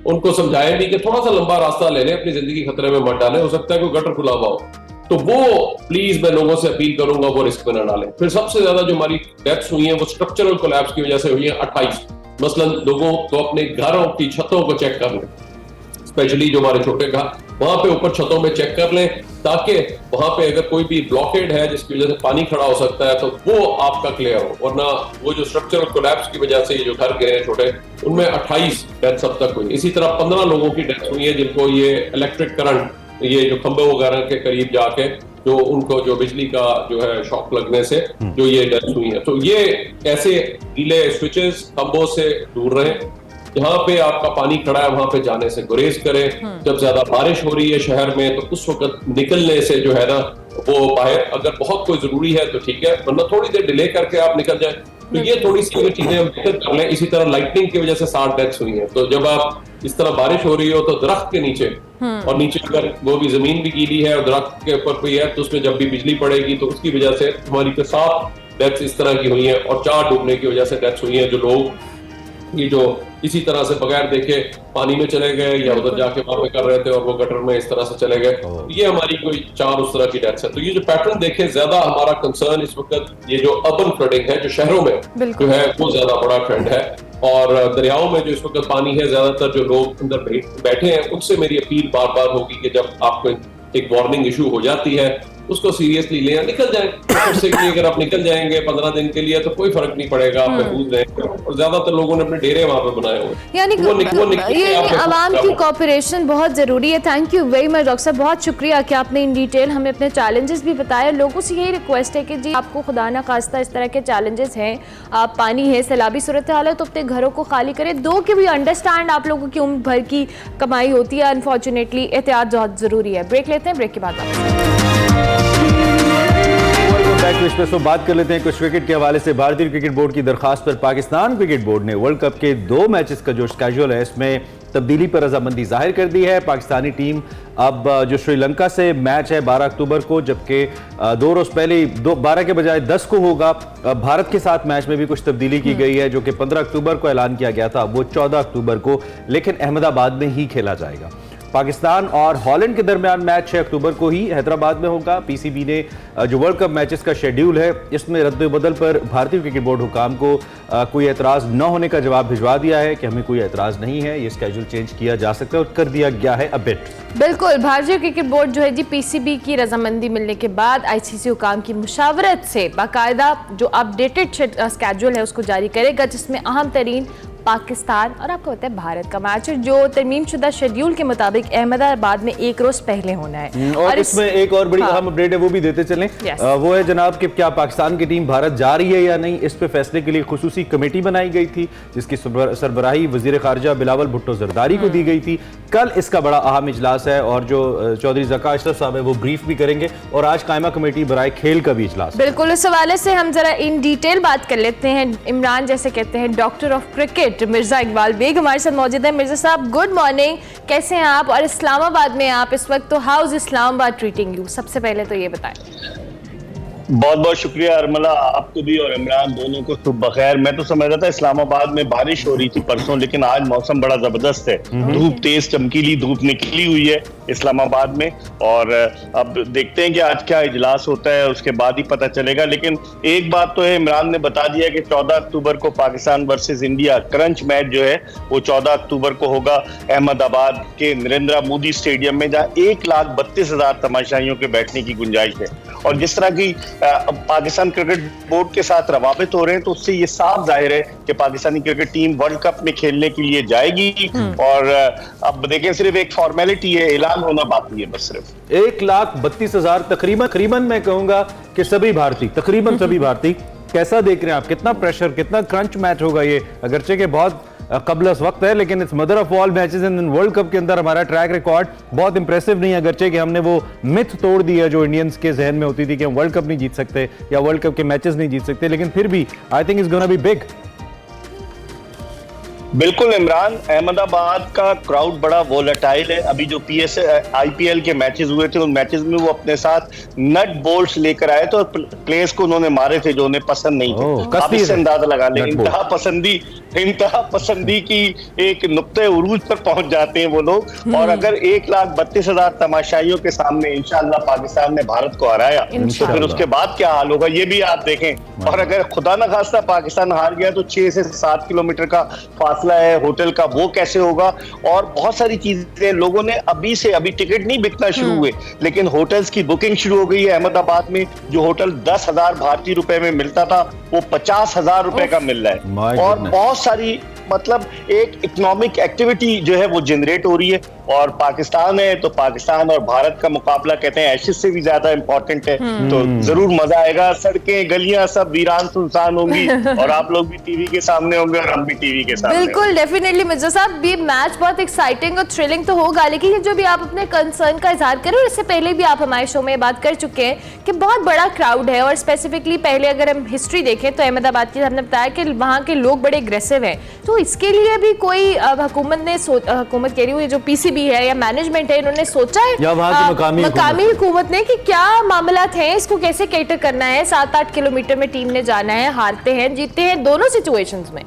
उनको समझाएं भी कि थोड़ा सा लंबा रास्ता ले लें, अपनी जिंदगी खतरे में मत डालें, हो सकता है कोई गटर खुला हुआ हो। तो वो प्लीज मैं लोगों से अपील करूंगा वो रिस्क में न डालें। फिर सबसे ज्यादा जो हमारी डेथ्स हुई हैं वो स्ट्रक्चरल कोलैप्स की वजह से हुई है 28। मसलन लोगों को अपने घरों की छतों को चेक कर लें, स्पेशली जो हमारे छोटे घर, वहां पे ऊपर छतों में चेक कर लें, ताकि वहां पे अगर कोई भी ब्लॉकेड है जिसकी वजह से पानी खड़ा हो सकता है तो वो आपका क्लियर हो। वरना वो जो स्ट्रक्चरल कोलैप्स की वजह से ये जो घर गिरे हैं छोटे, उनमें 28 डेथ अब तक हुई। इसी तरह 15 लोगों की डेथ हुई है जिनको ये इलेक्ट्रिक करंट, ये जो खंभे वगैरह के करीब जाके जो उनको जो बिजली का जो है शॉक लगने से जो ये डेथ हुई है। तो ये ऐसे गीले स्विचेस खंभों से दूर रहें, जहाँ पे आपका पानी खड़ा है वहां पे जाने से गुरेज करें। जब ज्यादा बारिश हो रही है शहर में तो उस वक्त निकलने से जो है ना वो बाहर, अगर बहुत कोई जरूरी है तो ठीक है, वरना थोड़ी देर डिले करके आप निकल जाए। तो ये थोड़ी सी चीजें हम बेहतर कर लें। इसी तरह लाइटनिंग की वजह से 60 डेथ्स हुई हैं। तो जब आप इस तरह बारिश हो रही हो तो दरख्त के नीचे, और नीचे अगर वो भी जमीन भी गीली है और दरख्त के ऊपर कोई है तो उसमें जब भी बिजली पड़ेगी तो उसकी वजह से हमारी 7 डेथ्स इस तरह की हुई हैं, और 4 डूबने की वजह से डेथ्स हुई हैं। जो लोग ये जो इसी तरह से बगैर देखे पानी में चले गए या उधर जाके वहां पे कर रहे थे और वो गटर में इस तरह से चले गए, ये हमारी कोई 4 उस तरह की डेथ्स है। तो ये जो पैटर्न देखें, ज्यादा हमारा कंसर्न इस वक्त ये जो अर्बन फ्लडिंग है, जो शहरों में जो है वो ज्यादा बड़ा ट्रेंड है। और दरियाओं में जो इस वक्त पानी है, ज्यादातर जो लोग अंदर बैठे हैं उनसे मेरी अपील बार बार होगी कि जब आपको एक वार्निंग इशू हो जाती है उसको सीरियसली लें, निकल जाएं। उससे कि अगर आप निकल जाएंगे 15 दिन के लिए तो कोई फर्क नहीं पड़ेगा, आप महफूज रहेंगे। और ज्यादातर लोगों ने अपने डेरे वहां पे बनाए हुए, यानी ये आवाम की कोऑपरेशन बहुत जरूरी है। Thank you very much doctor साहब, बहुत शुक्रिया कि आपने इन डिटेल हमें अपने चैलेंजेस भी बताए। लोगों से यही रिक्वेस्ट है कि जी आपको खुदा ना खास्ता इस तरह के चैलेंजेस हैं, आप पानी है, सैलाबी सूरत हाल है, तो अपने घरों को खाली करें। दो कि भी अंडरस्टैंड आप लोगों की उम्र भर की कमाई होती है, अनफॉर्चुनेटली एहतियात बहुत जरूरी है। ब्रेक लेते हैं, ब्रेक के बाद बात कर लेते हैं कुछ क्रिकेट के हवाले से। भारतीय क्रिकेट बोर्ड की दरखास्त पर पाकिस्तान क्रिकेट बोर्ड ने वर्ल्ड कप के 2 मैचेस का जो स्केड्यूल है इसमें तब्दीली पर रजामंदी जाहिर कर दी है। पाकिस्तानी टीम अब जो श्रीलंका से मैच है 12 अक्टूबर को, जबकि 2 रोज पहले 12 के बजाय 10 को होगा। भारत के साथ मैच में भी कुछ तब्दीली की गई है, जो कि 15 अक्टूबर को ऐलान किया गया था, वो 14 अक्टूबर को, लेकिन अहमदाबाद में ही खेला जाएगा। पाकिस्तान और हॉलैंड के दरमियान मैच 6 अक्टूबर को ही हैदराबाद में होगा। पीसीबी ने जो वर्ल्ड कप मैचेस का शेड्यूल है इसमें रद्द-ए-बदल पर भारतीय क्रिकेट बोर्ड हुकाम को कोई एतराज़ न होने का जवाब भिजवा दिया है कि हमें कोई एतराज़ नहीं है, ये स्केड्यूल चेंज किया जा सकता है और कर दिया गया है अबिट। बिल्कुल, भारतीय क्रिकेट बोर्ड जो है जी पीसीबी की रजामंदी मिलने के बाद आईसीसी हुकाम की मुशावरत से बाकायदा जो अपडेटेड स्केड्यूल है उसको जारी करेगा, जिसमें अहम तरीन पाकिस्तान और आपको पता है भारत का मैच है, जो तरमीम शुदा शेड्यूल के मुताबिक अहमदाबाद में 1 रोज पहले होना है। और इसमें एक और बड़ी अहम अपडेट है, वो भी देते चलें। वो है जनाब कि क्या पाकिस्तान की टीम भारत जा रही है या नहीं, इस पे फैसले के लिए खुसूसी कमेटी बनाई गई थी, जिसकी सरबराही वजीर खारजा बिलावल भुट्टो जरदारी को दी गई थी। कल इसका बड़ा अहम इजलास है और जो चौधरी ज़का अशरफ साहब है वो ब्रीफ भी करेंगे, और आज कायमा कमेटी बराए खेल का भी इजलास। बिल्कुल, इस हवाले से हम जरा इन डिटेल बात कर लेते हैं। इमरान जैसे कहते हैं doctor of cricket Mirza Iqbal Baig हमारे साथ मौजूद है। मिर्जा साहब गुड मॉर्निंग, कैसे हैं आप? और इस्लामाबाद में आप इस वक्त, तो how is Islamabad treating you? सबसे पहले तो ये बताएं। बहुत बहुत शुक्रिया अरमला, आपको भी और इमरान दोनों को सुबह बखैर। मैं तो समझ रहा था इस्लामाबाद में बारिश हो रही थी परसों, लेकिन आज मौसम बड़ा जबरदस्त है। धूप तेज चमकीली धूप निकली हुई है इस्लामाबाद में, और अब देखते हैं कि आज क्या इजलास होता है, उसके बाद ही पता चलेगा। लेकिन एक बात तो है, इमरान ने बता दिया कि 14 अक्टूबर को Pakistan versus India crunch match जो है वो 14 अक्टूबर को होगा अहमदाबाद के नरेंद्र मोदी स्टेडियम में, जहाँ 1,32,000 तमाशाइयों के बैठने की गुंजाइश है। और जिस तरह की पाकिस्तान क्रिकेट बोर्ड के साथ रवाबित हो रहे हैं, तो उससे ये साफ जाहिर है कि Pakistani cricket team world cup में खेलने के लिए जाएगी। और अब देखें, सिर्फ एक फॉर्मेलिटी है, ऐलान होना बाकी है बस सिर्फ। 1,32,000 तकरीबन मैं कहूंगा कि सभी भारतीय, तकरीबन सभी भारतीय। कैसा देख रहे हैं आप? कितना प्रेशर, कितना क्रंच मैच होगा ये? अगरचे के बहुत कबलस वक्त है, लेकिन इस mother of all matches in world cup के अंदर हमारा ट्रैक रिकॉर्ड बहुत इंप्रेसिव नहीं है। अगरचे कि हमने वो मिथ तोड़ दी है जो इंडियंस के जहन में होती थी कि हम वर्ल्ड कप नहीं जीत सकते या वर्ल्ड कप के मैचेस नहीं जीत सकते, लेकिन फिर भी I think it's gonna be big. बिल्कुल इमरान, अहमदाबाद का क्राउड बड़ा वोलेटाइल है। अभी जो आईपीएल के मैचेस हुए थे, उन मैचेस में वो अपने साथ नट बोल्ट्स लेकर आए थे और प्लेयर्स को उन्होंने मारे थे जो उन्हें पसंद नहीं थे। आप इससे अंदाजा लगा लें, इंतहा पसंदी की एक नुक्ते उरूज पर पहुंच जाते हैं वो लोग। और अगर 1,32,000 तमाशाइयों के सामने इंशाअल्लाह पाकिस्तान ने भारत को हराया, तो फिर उसके बाद क्या हाल होगा ये भी आप देखें। और अगर खुदा न खास्ता पाकिस्तान हार गया तो 6 से 7 किलोमीटर का फासला है होटल का, वो कैसे होगा? और बहुत सारी चीजें लोगों ने अभी टिकट नहीं बिकना शुरू हुए, लेकिन होटल्स की बुकिंग शुरू हो गई है। अहमदाबाद में जो होटल 10,000 भारतीय रुपए में मिलता था वो 50,000 रुपए का मिल रहा है। और बहुत सारी मतलब एक इकोनॉमिक एक्टिविटी जो है वो जनरेट हो रही है। और पाकिस्तान है तो पाकिस्तान और भारत का मुकाबला कहते हैं एशेज से भी ज्यादा इंपॉर्टेंट है, तो जरूर मजा आएगा। सड़कें गलियां सब वीरान सुनसान होंगी और आप लोग भी टीवी के सामने होंगे और हम भी टीवी के सामने। बिल्कुल, डेफिनेटली मिर्जा साहब, ये मैच बहुत एक्साइटिंग और थ्रिलिंग तो होगा, लेकिन ये जो भी आप अपने कंसर्न का इजहार कर रहे हो, इससे पहले भी आप हमारे शो में बात कर चुके हैं कि बहुत बड़ा क्राउड है। और स्पेसिफिकली पहले अगर हम हिस्ट्री देखें तो अहमदाबाद की हमने बताया कि वहाँ के लोग बड़े एग्रेसिव हैं, तो इसके लिए भी कोई हुकूमत कह रही हुई जो पीसीबी है या मैनेजमेंट है, इन्होंने सोचा है या वहाँ की मकामी हुकूमत ने कि क्या मामला है, इसको कैसे कैटर करना है? 7-8 किलोमीटर में टीम ने जाना है, हारते हैं जीतते हैं दोनों सिचुएशंस में।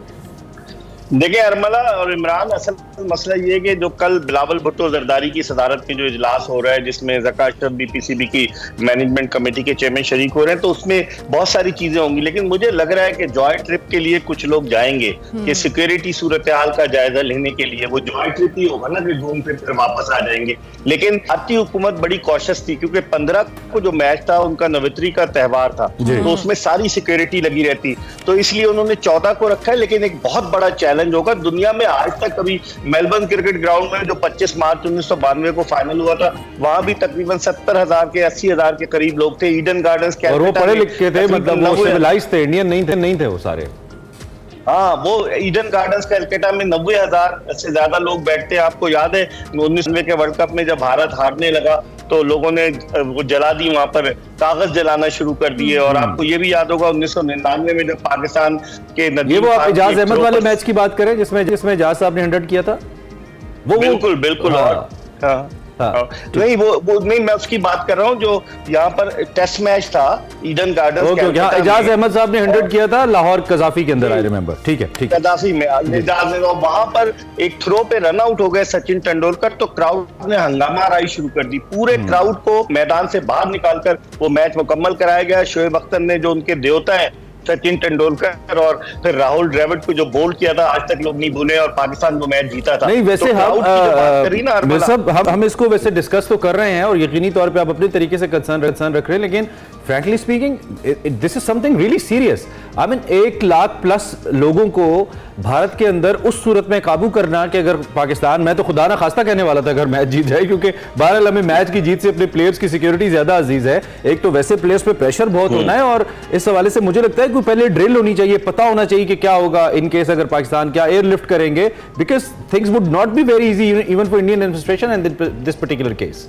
देखिए अरमला और इमरान, असल मसला ये है कि जो कल बिलावल भुट्टो जरदारी की सदारत में जो इजलास हो रहा है, जिसमें ज़का अशरफ भी पीसीबी की मैनेजमेंट कमेटी के चेयरमैन शरीक हो रहे हैं, तो उसमें बहुत सारी चीजें होंगी। लेकिन मुझे लग रहा है कि जॉय ट्रिप के लिए कुछ लोग जाएंगे कि सिक्योरिटी सूरत हाल का जायजा लेने के लिए। वो जॉय ट्रिप ही होगा ना कि घूम फिर वापस आ जाएंगे। लेकिन भारतीय हुकूमत बड़ी कॉशियस थी, क्योंकि 15 को जो मैच था उनका नवरात्रि का त्यौहार था, तो उसमें सारी सिक्योरिटी लगी रहती, तो इसलिए उन्होंने 14 को रखा है। लेकिन एक बहुत बड़ा चैलेंज होगा, दुनिया में आज तक कभी मेलबर्न क्रिकेट ग्राउंड में जो 25 मार्च 1992 को फाइनल हुआ था, वहां भी तकरीबन 70,000 के 80,000 के करीब लोग थे। ईडन गार्डन्स और वो पढ़े लिखे थे, मतलब वो सिविलाइज्ड थे, इंडियन नहीं थे वो सारे। हाँ, वो ईडन गार्डन्स कैलकाटा में 90,000 से ज्यादा लोग बैठते हैं। आपको याद है 1990 के वर्ल्ड कप में जब भारत हारने लगा तो लोगों ने वो जला दी, वहां पर कागज जलाना शुरू कर दिए। और आपको ये भी याद होगा 1999 में जब पाकिस्तान के ये वो आप इजाज अहमद वाले मैच की बात करें जिसमें इजाज साहब ने 100 किया था, वो बिल्कुल। हाँ। नहीं वो नहीं, मैं उसकी बात कर रहा हूँ जो यहाँ पर टेस्ट मैच था ईडन गार्डन्स के। इजाज अहमद साहब ने 100 किया था लाहौर कजाफी के अंदर, आई रिमेंबर। ठीक है कजाफी में इजाज ने, वहां पर एक थ्रो पे रन आउट हो गए सचिन तेंदुलकर, तो क्राउड ने हंगामा राई शुरू कर दी। पूरे क्राउड को मैदान से बाहर निकालकर वो मैच मुकम्मल कराया गया। शोएब अख्तर ने जो उनके देवता है सचिन तेंदुलकर और फिर राहुल द्रविड़ को जो बोल्ड किया था, आज तक लोग नहीं भूले, और पाकिस्तान वो मैच जीता था। नहीं वैसे हम इसको वैसे डिस्कस तो कर रहे हैं और यकीनी तौर पे आप अपने तरीके से कंसर्न रख रहे हैं, लेकिन frankly speaking this is something really serious. I mean 1 lakh plus लोगों को भारत के अंदर उस सूरत में काबू करना कि अगर पाकिस्तान, मैं तो खुदा ना खास्ता कहने वाला था अगर मैच जीत जाए, क्योंकि बहरहाल हमें मैच की जीत से अपने प्लेयर्स की सिक्योरिटी ज्यादा अजीज है। एक तो वैसे प्लेयर्स पे प्रेशर बहुत होना है, और इस हवाले से मुझे लगता है कि पहले ड्रिल होनी चाहिए, पता होना चाहिए कि क्या होगा इन केस अगर पाकिस्तान क्या एयरलिफ्ट करेंगे, because things would not be very easy even for Indian administration and this particular case.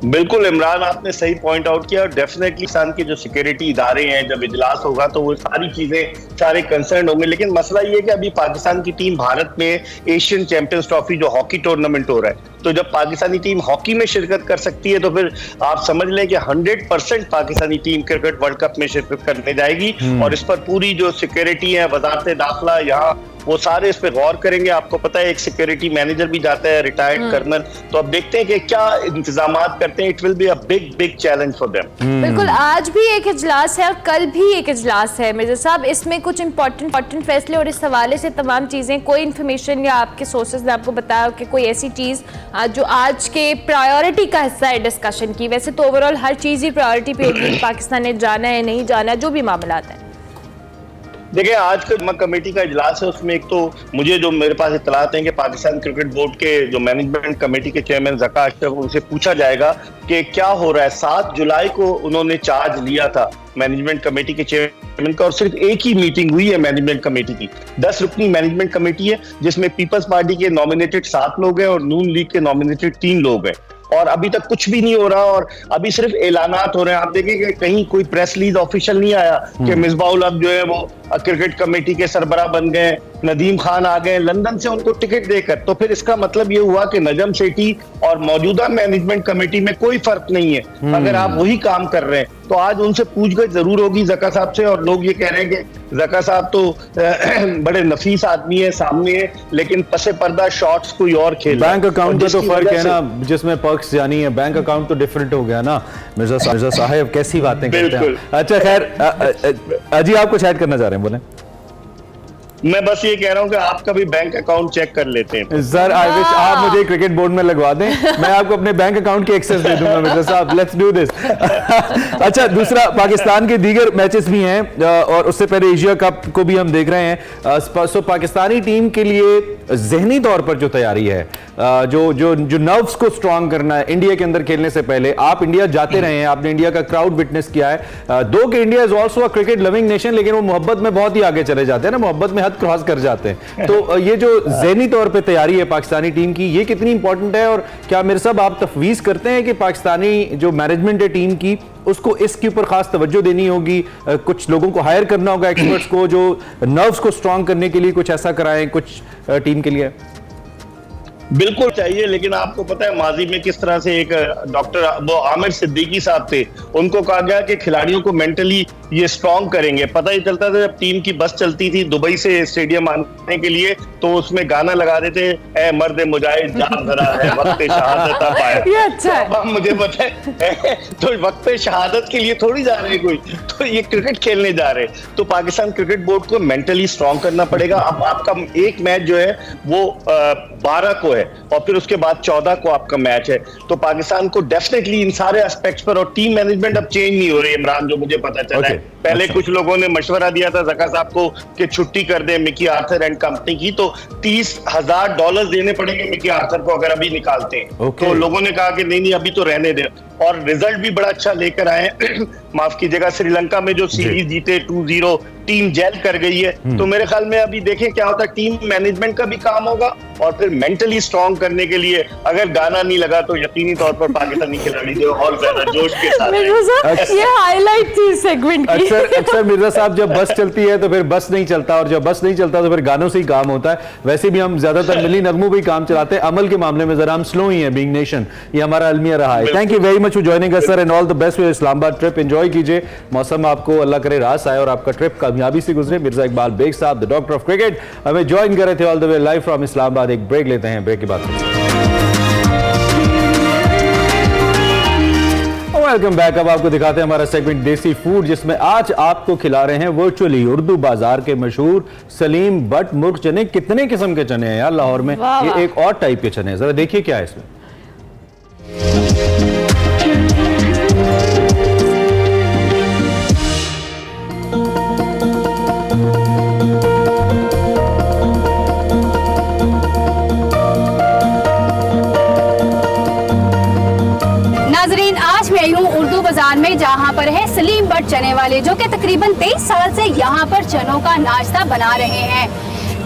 बिल्कुल इमरान, आपने सही पॉइंट आउट किया। और डेफिनेटली पाकिस्तान के जो सिक्योरिटी इदारे हैं, जब इजलास होगा तो वो सारी चीजें सारे कंसर्न होंगे। लेकिन मसला ये है कि अभी पाकिस्तान की टीम भारत में एशियन चैंपियंस ट्रॉफी जो हॉकी टूर्नामेंट हो रहा है, तो जब पाकिस्तानी टीम हॉकी में शिरकत कर सकती है तो फिर आप समझ लें कि 100% Pakistani team cricket world cup में शिरकत करने जाएगी। और इस पर पूरी जो सिक्योरिटी है, वजारत दाखिला यहाँ, वो सारे इस पे गौर करेंगे। आपको पता है एक सिक्योरिटी मैनेजर भी जाता है, रिटायर्ड कर्नल। तो अब देखते हैं कि क्या इंतजाम करते हैं। It will be a big challenge for them. बिल्कुल, आज भी एक इजलास है और कल भी एक इजलास है मिर्जा साहब। इसमें कुछ इंपॉर्टेंट फैसले और इस हवाले से तमाम चीजें, कोई इन्फॉर्मेशन या आपके सोर्सेज ने आपको बताया कि कोई ऐसी चीज जो आज के प्रायोरिटी का हिस्सा है डिस्कशन की? वैसे तो ओवरऑल हर चीज ही प्रायोरिटी पे होगी, पाकिस्तान ने जाना है नहीं जाना है, जो भी मामला है। देखिए, आज का कमेटी का इजलास है, उसमें एक तो मुझे जो मेरे पास इत्तलात हैं कि पाकिस्तान क्रिकेट बोर्ड के जो मैनेजमेंट कमेटी के चेयरमैन ज़का अशरफ, उनसे पूछा जाएगा कि क्या हो रहा है। 7 जुलाई को उन्होंने चार्ज लिया था मैनेजमेंट कमेटी के चेयरमैन का, और सिर्फ एक ही मीटिंग हुई है मैनेजमेंट कमेटी की। 10 रुकनी मैनेजमेंट कमेटी है, जिसमें पीपल्स पार्टी के नॉमिनेटेड 7 लोग हैं और नून लीग के नॉमिनेटेड 3 लोग हैं। और अभी तक कुछ भी नहीं हो रहा, और अभी सिर्फ ऐलानात हो रहे हैं। आप देखेंगे कहीं कोई प्रेस रिलीज ऑफिशियल नहीं आया कि मिसबाउल हक जो है वो क्रिकेट कमेटी के सरबराह बन गए, नदीम खान आ गए लंदन से उनको टिकट देकर। तो फिर इसका मतलब ये हुआ कि नजम सेठी और मौजूदा मैनेजमेंट कमेटी में कोई फर्क नहीं है। अगर आप वही काम कर रहे हैं तो आज उनसे पूछगछ जरूर होगी ज़का साहब से। और लोग ये कह रहे हैं कि ज़का साहब तो बड़े नफीस आदमी है, सामने है, लेकिन पसे पर्दा शॉट्स कोई और खेल। बैंक अकाउंट का तो फर्क है ना, जिसमें पर्क्स जानी है, बैंक अकाउंट तो डिफरेंट हो गया ना। मिर्जा साहब कैसी बातें करते हैं। अच्छा खैर, अजी आप कुछ ऐड करना चाह रहे हैं, बोले। मैं बस ये कह रहा हूँ कि आपका भी बैंक अकाउंट चेक कर लेते हैं सर। आई विश आप मुझे क्रिकेट बोर्ड में लगवा दें, मैं आपको अपने बैंक अकाउंट की एक्सेस दे दूंगा मिर्जा साहब। Let's do this. अच्छा, दूसरा, पाकिस्तान के दीगर मैचेस भी हैं और उससे पहले एशिया कप को भी हम देख रहे हैं। सो पाकिस्तानी टीम के लिए जहनी तौर पर जो तैयारी है, जो नर्व्स को स्ट्रांग करना है इंडिया के अंदर खेलने से पहले, आप इंडिया जाते रहे हैं, आपने इंडिया का क्राउड विटनेस किया है। दो कि India is also a cricket loving nation, लेकिन वो मोहब्बत में बहुत ही आगे चले जाते हैं ना, मोहब्बत में हद क्रॉस कर जाते हैं। तो ये जो ज़हनी तौर पे तैयारी है पाकिस्तानी टीम की, ये कितनी इंपॉर्टेंट है? और क्या मेरे साहब आप तफवीज करते हैं कि पाकिस्तानी जो मैनेजमेंट है टीम की, उसको इसके ऊपर खास तवज्जो देनी होगी, कुछ लोगों को हायर करना होगा, एक्सपर्ट्स को, जो नर्व्स को स्ट्रांग करने के लिए कुछ ऐसा कराएं कुछ टीम के लिए? बिल्कुल चाहिए, लेकिन आपको पता है माजी में किस तरह से एक डॉक्टर वो आमिर सिद्दीकी साहब थे, उनको कहा गया कि खिलाड़ियों को मेंटली ये स्ट्रॉन्ग करेंगे। पता ही चलता था जब टीम की बस चलती थी दुबई से स्टेडियम आने के लिए, तो उसमें गाना लगा देते, ए मर्द मुजाहिद जान धरा है वक्त शहादत अब आया। ये अच्छा है। अब मुझे पता है तो वक्त शहादत के लिए थोड़ी जा रहे कोई, तो ये क्रिकेट खेलने जा रहे। तो पाकिस्तान क्रिकेट बोर्ड को मेंटली स्ट्रॉन्ग करना पड़ेगा। अब आपका एक मैच जो है वो 12 को है और फिर उसके बाद 14 को आपका मैच है, तो पाकिस्तान को डेफिनेटली इन सारे एस्पेक्ट्स पर, और टीम मैनेजमेंट अब चेंज नहीं हो रही इमरान, जो मुझे पता चला है। पहले कुछ लोगों ने मशवरा दिया था ज़का साहब को कि छुट्टी कर दें मिकी आर्थर एंड कंपनी की, तो $30,000 देने पड़ेंगे मिकी आर्थर को अगर अभी निकालते हैं। तो लोगों ने कहा कि नहीं अभी तो रहने दे, और रिजल्ट भी बड़ा अच्छा लेकर आए माफ कीजिएगा, श्रीलंका में जो सीरीज जीते 2-0, टीम जेल कर गई है। तो मेरे ख्याल में अभी देखें क्या होता है, टीम मैनेजमेंट का भी काम होगा, और फिर मेंटली स्ट्रॉन्ग करने के लिए अगर गाना नहीं लगा तो यकीनी तौर पर पाकिस्तानी खिलाड़ी जो और ज्यादा जोश के साथ। ये हाईलाइट थी सेगमेंट की। अक्सर मिर्जा साहब जब बस चलती है तो फिर बस नहीं चलता, और जब बस नहीं चलता तो फिर गानों से ही काम होता है। वैसे भी हम ज्यादातर मिली नगमों पे ही काम चलाते हैं, अमल के मामले में जरा हम स्लो ही हैं, बीइंग नेशन। ये हमारा अलमिया रहा है। Thank you very much for joining us sir, and all the best for Islamabad trip. Enjoy कीजिए, मौसम आपको अल्लाह करे रास आए और आपका ट्रिप कामयाबी से गुजरे। मिर्जा इकबाल बेग साहब, द डॉक्टर ऑफ क्रिकेट, हमें ज्वाइन कर रहे थे all the way live from Islamabad. एक ब्रेक लेते हैं, ब्रेक के बाद वेलकम बैक। अब आपको दिखाते हैं हमारा सेगमेंट देसी फूड, जिसमें आज आपको खिला रहे हैं वर्चुअली उर्दू बाजार के मशहूर सलीम बट मुर्ग चने। कितने किस्म के चने हैं यार लाहौर में, ये एक और टाइप के चने हैं, जरा देखिए क्या है इसमें। नाजरीन, आज मैं आई हूँ उर्दू बाजार में, जहाँ पर है सलीम बट चने वाले, जो कि तकरीबन 23 साल से यहाँ पर चनों का नाश्ता बना रहे हैं।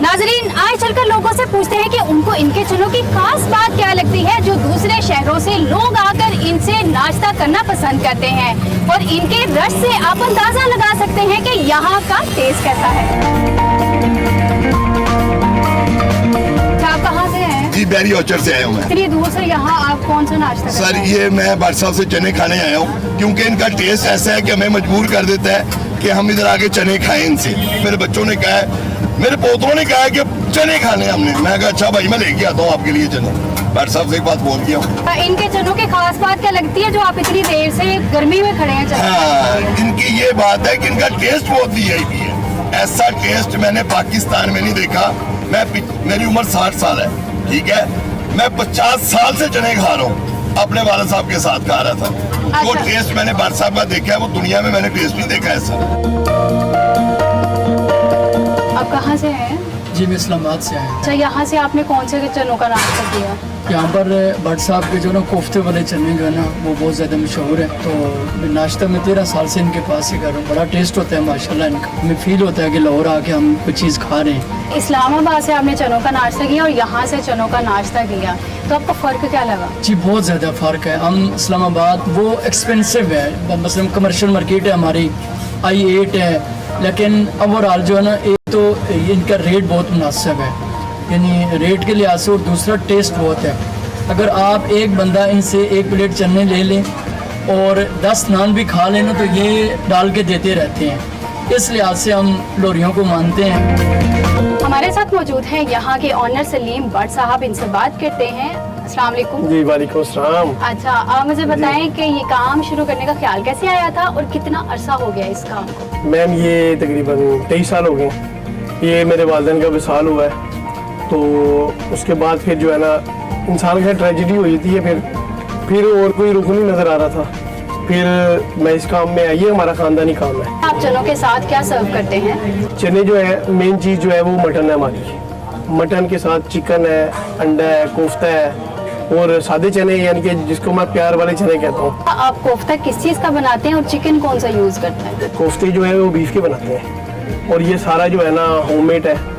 नाजरीन, आज चलकर लोगों से पूछते हैं कि उनको इनके चनों की खास बात क्या लगती है, जो दूसरे शहरों से लोग आकर इनसे नाश्ता करना पसंद करते हैं, और इनके रस से आप अंदाजा लगा सकते हैं कि यहाँ का टेस्ट कैसा है। आप कहाँ से हैं? जी, बैरी ऑर्चर्ड से आया हूँ मैं। इतनी दूर से यहाँ आप कौन सा नाश्ता करते हैं? सर, ये मैं बाट साहब से चने खाने आया हूँ, क्योंकि इनका टेस्ट ऐसा है कि हमें मजबूर कर देता है कि हम इधर आके चने खाएं इनसे। मेरे बच्चों ने कहा है, मेरे पोतों ने कहा है कि चने खाने हमने। मैं कहा अच्छा भाई, मैं लेके आता हूँ आपके लिए चने। बाट साहब से एक बात बोल गया हूँ। इनके चनों की खास बात क्या लगती है, जो आप इतनी देर से गर्मी में खड़े हैं? हाँ, इनकी ये बात है कि इनका टेस्ट बहुत VIP है। ऐसा टेस्ट मैंने पाकिस्तान में नहीं देखा। मेरी उम्र 60 साल है, ठीक है, मैं 50 साल से चने खा रहा हूँ, अपने वाले साहब के साथ खा रहा था। वो टेस्ट मैंने बाट साहब का देखा है, वो दुनिया में मैंने टेस्ट नहीं देखा ऐसा। आप कहाँ से हैं? जी, मैं इस्लामाबाद से आया। अच्छा, यहाँ से आपने कौन से चनों का नाश्ता किया? यहाँ पर भट्ट साहब के जो ना कोफ्ते वाले चने जो है ना, वो बहुत ज़्यादा मशहूर है। तो नाश्ता में 13 साल से इनके पास ही कर रहा हूँ। बड़ा टेस्ट होता है माशाल्लाह इनका। हमें फील होता है कि लाहौर आके हम कुछ चीज़ खा रहे हैं। इस्लामाबाद से आपने चनों का नाश्ता किया और यहाँ से चनों का नाश्ता किया, तो आपको फ़र्क क्या लगा? जी, बहुत ज़्यादा फ़र्क है। हम इस्लामाबाद वो एक्सपेंसिव है, मतलब कमर्शियल मार्केट है हमारी, I8 है, लेकिन ओवरऑल जो है ना, एक तो इनका रेट बहुत मुनासिब है, यानी रेट के लिहाज से, और दूसरा टेस्ट बहुत है। अगर आप एक बंदा इनसे एक प्लेट चने ले लें और 10 नान भी खा लेना, तो ये डाल के देते रहते हैं। इस लिहाज से हम लोरियों को मानते हैं। हमारे साथ मौजूद हैं यहाँ के ऑनर सलीम बट साहब, इनसे बात करते हैं। अस्सलाम वालेकुम। जी, वालेकुम अस्सलाम। अच्छा, आप मुझे बताएं कि ये काम शुरू करने का ख्याल कैसे आया था और कितना अरसा हो गया इस काम को? मैम, ये तकरीबन 23 साल हो गए। ये मेरे वालिदैन का विसाल हुआ है, तो उसके बाद फिर जो है ना, इंसान का ट्रेजेडी हुई थी, फिर और कोई रुख नहीं नज़र आ रहा था। फिर मैं इस काम में आई, ये हमारा ख़ानदानी काम है। आप चनों के साथ क्या सर्व करते हैं? चने जो है, मेन चीज़ जो है वो मटन है हमारी। मटन के साथ चिकन है, अंडा है, कोफ्ता है, और सादे चने, यानी कि जिसको मैं प्यार वाले चने कहता हूँ। आप कोफ्ता किस चीज़ का बनाते हैं और चिकन कौन सा यूज़ करते हैं? कोफ्ते जो है वो बीफ के बनाते हैं, और ये सारा जो है ना होममेड है।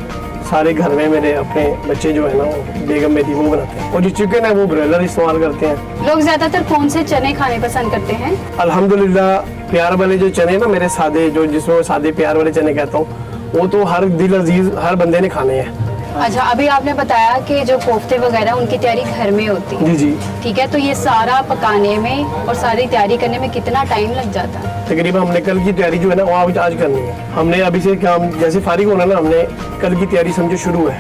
सारे घर में मेरे अपने बच्चे जो है ना, वो बेगम मेरी वो बनाते हैं, और जो चिकन है वो ब्रॉयलर इस्तेमाल करते हैं। लोग ज्यादातर कौन से चने खाने पसंद करते हैं? अल्हम्दुलिल्लाह, प्यार वाले जो चने ना मेरे सादे, जो जिसमें सादे प्यार वाले चने कहता हूँ, वो तो हर दिल अजीज हर बंदे ने खाने हैं। अच्छा, अभी आपने बताया कि जो कोफ्ते वगैरह उनकी तैयारी घर में होती है। जी जी। ठीक है, तो ये सारा पकाने में और सारी तैयारी करने में कितना टाइम लग जाता है? तकरीबन हमने कल की तैयारी जो है ना वो आज करनी है। हमने अभी से काम जैसे फारिग होना ना, हमने कल की तैयारी समझो शुरू है,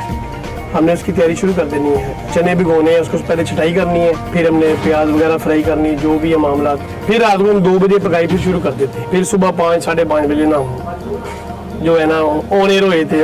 हमने उसकी तैयारी शुरू कर देनी है। चने भिगोने हैं, उसको पहले छटाई करनी है, फिर हमने प्याज वगैरह फ्राई करनी है, जो भी है मामला। फिर रात को हम 2 बजे पकाई फिर शुरू कर देते हैं, फिर सुबह 5 साढ़े 5 बजे ना जो है ना ऑन एयर हुए थे।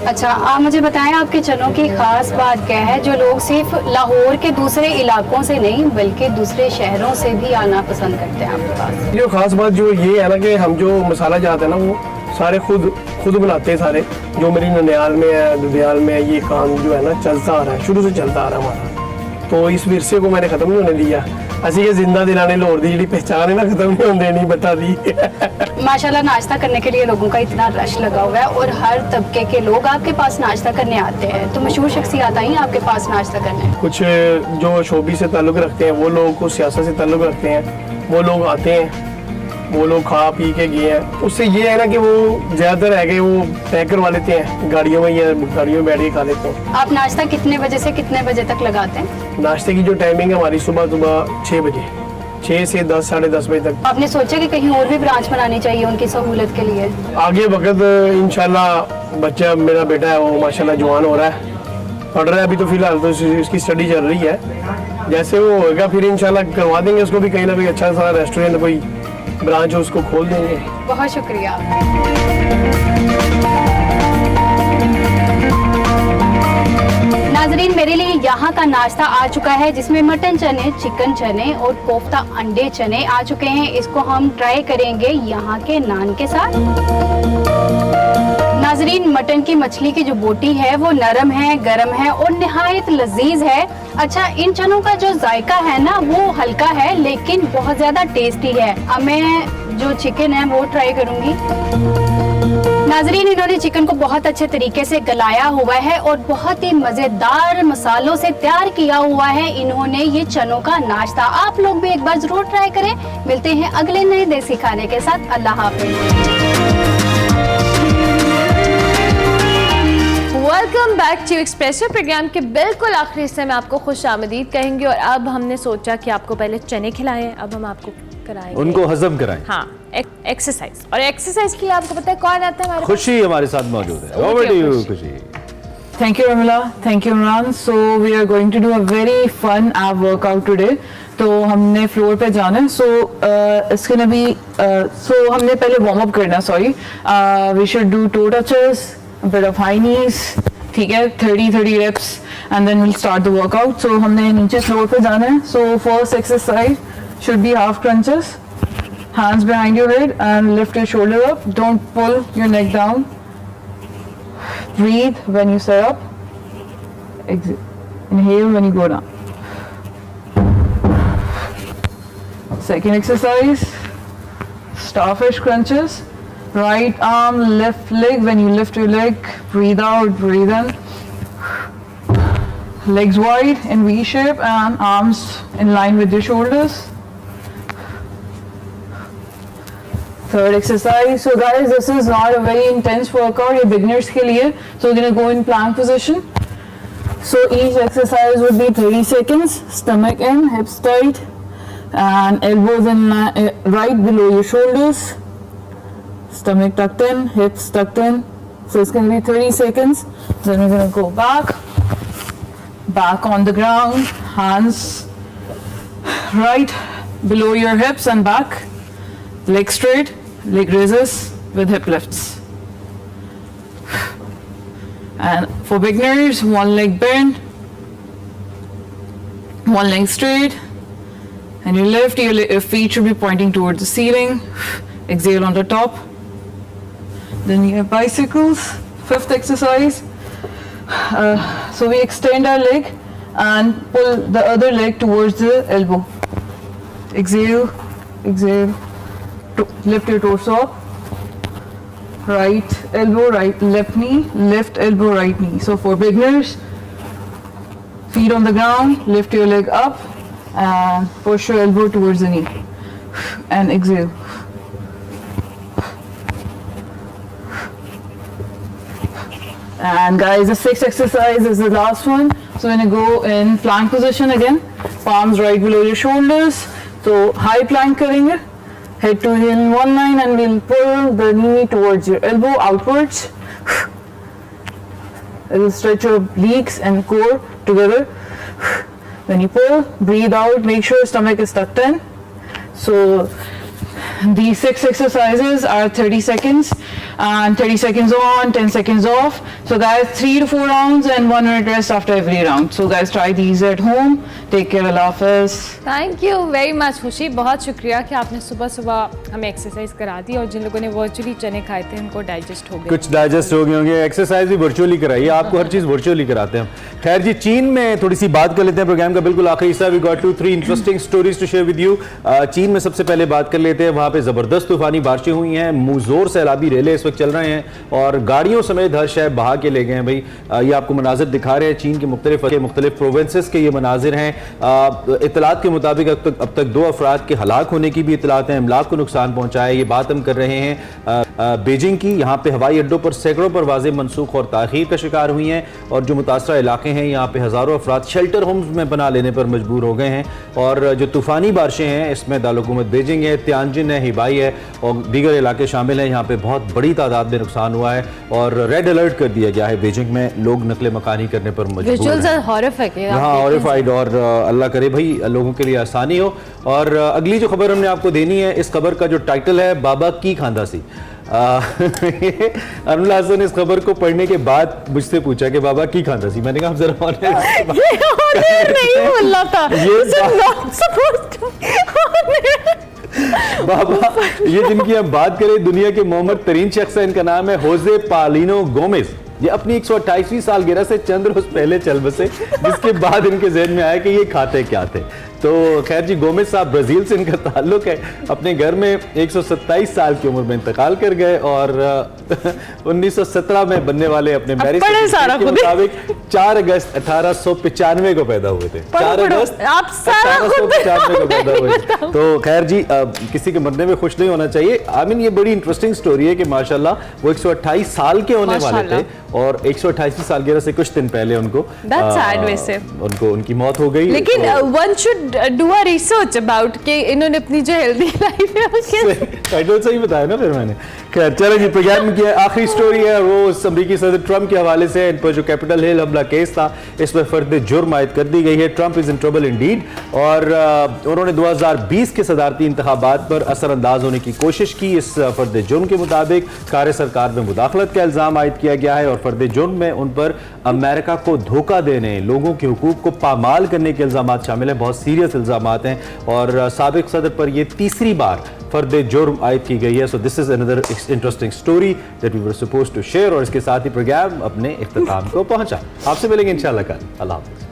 अच्छा, आप मुझे बताएं आपके चनों की खास बात क्या है जो लोग सिर्फ लाहौर के दूसरे इलाकों से नहीं बल्कि दूसरे शहरों से भी आना पसंद करते हैं आपके पास? जो खास बात जो ये है ना कि हम जो मसाला जाते हैं ना वो सारे खुद बनाते हैं सारे। जो मेरी ननियाल में है, दुधियाल में है, ये काम जो है ना चलता आ रहा है, शुरू से चलता आ रहा है हमारा। तो इस विरसे को मैंने खत्म नहीं होने दिया। ਅਸੀਂ ये जिंदा दिलाने लाहौर दी जी पहचान है ना खत्म नहीं होने देनी बता दी। माशाल्लाह, नाश्ता करने के लिए लोगों का इतना रश लगा हुआ है और हर तबके के लोग आपके पास नाश्ता करने आते हैं। तो मशहूर शख्सियत आई हैं आपके पास नाश्ता करने? कुछ जो शोबी से ताल्लुक़ रखते हैं वो लोग, कुछ सियासत से ताल्लुक़ रखते हैं वो लोग आते हैं, वो लोग खा पी के गए हैं। उससे ये है ना कि वो ज़्यादातर है कि वो पैक करवा लेते हैं गाड़ियों में या गाड़ियों में बैठ के खा लेते हैं। आप नाश्ता कितने बजे से कितने बजे तक लगाते हैं? नाश्ते की जो टाइमिंग है हमारी सुबह 6 बजे, 6 से 10 साढ़े 10 बजे तक। आपने सोचा कि कहीं और भी ब्रांच बनानी चाहिए उनकी सहूलत के लिए? आगे वक्त इंशाल्लाह बच्चा मेरा बेटा है वो माशाल्लाह जवान हो रहा है, पढ़ रहा है अभी, तो फिलहाल तो इसकी स्टडी चल रही है। जैसे वो होगा फिर इंशाल्लाह करवा देंगे उसको भी कहीं ना कहीं अच्छा सा रेस्टोरेंट कोई ब्रांच उसको खोल देंगे। बहुत शुक्रिया। नाजरीन, मेरे लिए यहाँ का नाश्ता आ चुका है जिसमें मटन चने, चिकन चने और कोफ्ता अंडे चने आ चुके हैं। इसको हम ट्राई करेंगे यहाँ के नान के साथ। नाजरीन, मटन की मछली की जो बोटी है वो नरम है, गरम है और निहायत लजीज है। अच्छा, इन चनों का जो जायका है ना वो हल्का है लेकिन बहुत ज्यादा टेस्टी है। अब मैं जो चिकन है वो ट्राई करूंगी। नाजरीन, इन्होंने चिकन को बहुत अच्छे तरीके से गलाया हुआ है और बहुत ही मजेदार मसालों से तैयार किया हुआ है इन्होंने ये चनों का नाश्ता। आप लोग भी एक बार जरूर ट्राई करें। मिलते हैं अगले नए देसी खाने के साथ। अल्लाह हाफिज। Welcome back to expresso program के बिल्कुल आखिरी हिस्से में आपको खुश आमदीद कहेंगे। और अब हमने सोचा कि आपको पहले चने खिलाएं, अब हम आपको कराएंगे उनको हजम कराएं। हाँ, एक्सरसाइज। और एक्सरसाइज के लिए आपको पता है कौन आता है हमारे? खुशी हमारे साथ मौजूद है। ओवर टू यू खुशी। Thank you, Amila. Thank you, Imran. So we are going to do a very fun ab workout today. तो हमने फ्लोर पे जाना है। इसके लिए भी हमने पहले वार्म अप करना है। Sorry, we should do toe touches, a bit of high knees, ठीक है, 30 reps and then we'll start the workout. So हमने नीचे फ्लोर पे जाना है। So first exercise should be half crunches, hands behind your head and lift your shoulder up. Don't pull your neck down. Breathe when you sit up. Inhale when you go down. Second exercise, starfish crunches. Right arm, left leg. When you lift your leg, breathe out, breathe in. Legs wide in V shape and arms in line with your shoulders. Third exercise. So guys, this is not a very intense workout. ये beginners के लिए. So we're gonna go in plank position. So each exercise would be 30 seconds. Stomach in, hips tight, and elbows in right below your shoulders. Stomach tucked in, hips tucked in. So it's gonna be 30 seconds. Then we're gonna go back on the ground, hands right below your hips and back. Leg straight, leg raises with hip lifts. And for beginners, one leg bend, one leg straight, and you lift, your feet should be pointing towards the ceiling. Exhale on the top. Then you have bicycles. Fifth exercise. So we extend our leg and pull the other leg towards the elbow. Exhale, exhale. Lift your torso up. Right elbow, right left knee, left elbow, right knee. So for beginners, feet on the ground, lift your leg up and push your elbow towards the knee. And exhale. And guys, the sixth exercise is the last one. So when you go in plank position again, palms right below your shoulders. So high plank करेंगे, head to heel in one line, and we'll pull the knee towards your elbow outwards. It will stretch your obliques and core together. When you pull, breathe out, make sure stomach is tucked in. So these 6 exercises are 30 seconds and 30 seconds on, 10 seconds off. So guys, 3 to 4 rounds and 1 minute rest after every round. So guys, try these at home. Take care, Allah Hafiz. Thank you very much खुशी, बहुत शुक्रिया कि आपने सुबह सुबह हमें exercise करा दी और जिन लोगों ने वर्चुअली चने खाए थे उनको डाइजेस्ट हो गए, कुछ डाइजेस्ट हो गए होंगे। एक्सरसाइज भी वर्चुअली कराइए, आपको हर चीज़ वर्चुअली कराते हैं। खैर जी, चीन में थोड़ी सी बात कर लेते हैं, प्रोग्राम का बिल्कुल आखिरी हिस्सा। We got 2-3 interesting stories to share with you. चीन में सबसे पहले बात कर लेते हैं, वहाँ पे ज़बरदस्त तूफानी बारिशें हुई हैं, मुज़ोर सैलाबी रेले इस वक्त चल रहे हैं और गाड़ियों समेत हर शहर बहा के ले गए हैं। भाई ये आपको मनाजिर दिखा रहे हैं चीन के मुख्तलिफ प्रोविंसेस के ये मनाजिर हैं। इतलात के मुताबिक अब तक 2 अफराद के हलाक होने की भी इतलात हैं, अमलाक को नुकसान पहुंचा है। ये बात हम कर रहे हैं बीजिंग की। यहाँ पे हवाई अड्डों पर सैकड़ों परवाजें मनसूख और ताख़ीर का शिकार हुई हैं और जो मुतासरा इलाके हैं यहाँ पे हज़ारों अफराद शेल्टर होम्स में बना लेने पर मजबूर हो गए हैं। और जो तूफ़ानी बारिशें हैं इसमें दारुलहुकूमत बीजिंग है, तियानजिन है, हिबाई है और दीगर इलाके शामिल हैं। यहाँ पे बहुत बड़ी तादाद में नुकसान हुआ है और रेड अलर्ट कर दिया गया है बीजिंग में। लोग नकले मकानी करने पर मजबूर हैं। हाँ, हॉरिफाइड। और अल्लाह करे भाई लोगों के लिए आसानी हो। और अगली जो खबर हमने आपको देनी है, इस खबर का जो टाइटल है बाबा की खांदा सी। अरुण हसन ने इस खबर को पढ़ने के बाद मुझसे पूछा कि बाबा की खांदा सी। मैंने कहा जरा नहीं बोलना था, बाबा ये जिनकी हम बात करें दुनिया के मोहम्मद तरीन शख्स है, इनका नाम है होजे पालिनो गोमेज। ये अपनी 128वीं सालगिरह से चंद रोज पहले चल बसे, जिसके बाद इनके जहन में आया कि ये खाते क्या थे। तो खैर जी, गोमेज साहब ब्राजील से इनका ताल्लुक है। अपने घर में 127 साल की उम्र में इंतकाल कर गए और 1917 में बनने वाले अपने मैरिज के मुताबिक 4 अगस्त 1895 को पैदा हुए थे। 4 अगस्त 1895 को पैदा हुए थे। तो खैर जी, किसी के मरने में खुश नहीं होना चाहिए। आई मीन ये बड़ी इंटरेस्टिंग स्टोरी है कि माशाल्लाह वो 128 साल के होने वाले थे और 128वीं सालगिरह से कुछ दिन पहले उनको उनकी मौत हो गई। लेकिन one should do a research about कि इन्होंने अपनी जो हेल्दी लाइफ है टाइटल सही बताया ना फिर मैंने। खैर चलो जी, प्रोग्राम की आखिरी स्टोरी है वो अमेरिकी सदर ट्रंप के हवाले से। इन पर जो कैपिटल हिल हमला केस था इसमें फर्द जुर्म आयद कर दी गई है। Trump is in trouble Indeed और उन्होंने 2020 के सदारती इंतखाबात पर असरअंदाज होने की कोशिश की। इस फर्द जुर्म के मुताबिक कार सरकार में मुदाखलत का इल्जाम आयद किया गया है और फर्द जुर्म में उन पर अमेरिका को धोखा देने, लोगों के हुकूक को पामाल करने के इल्जाम शामिल हैं। बहुत सीरियस इल्जाम हैं और साबिक सदर पर यह तीसरी बार फर्द जुर्म आयद की गई है। So this is another interesting story that we were supposed to share और इसके साथ ही प्रोग्राम अपने इख्तिताम को पहुंचा। आपसे मिलेंगे इंशाल्लाह कल। अल्लाह हाफ़िज़।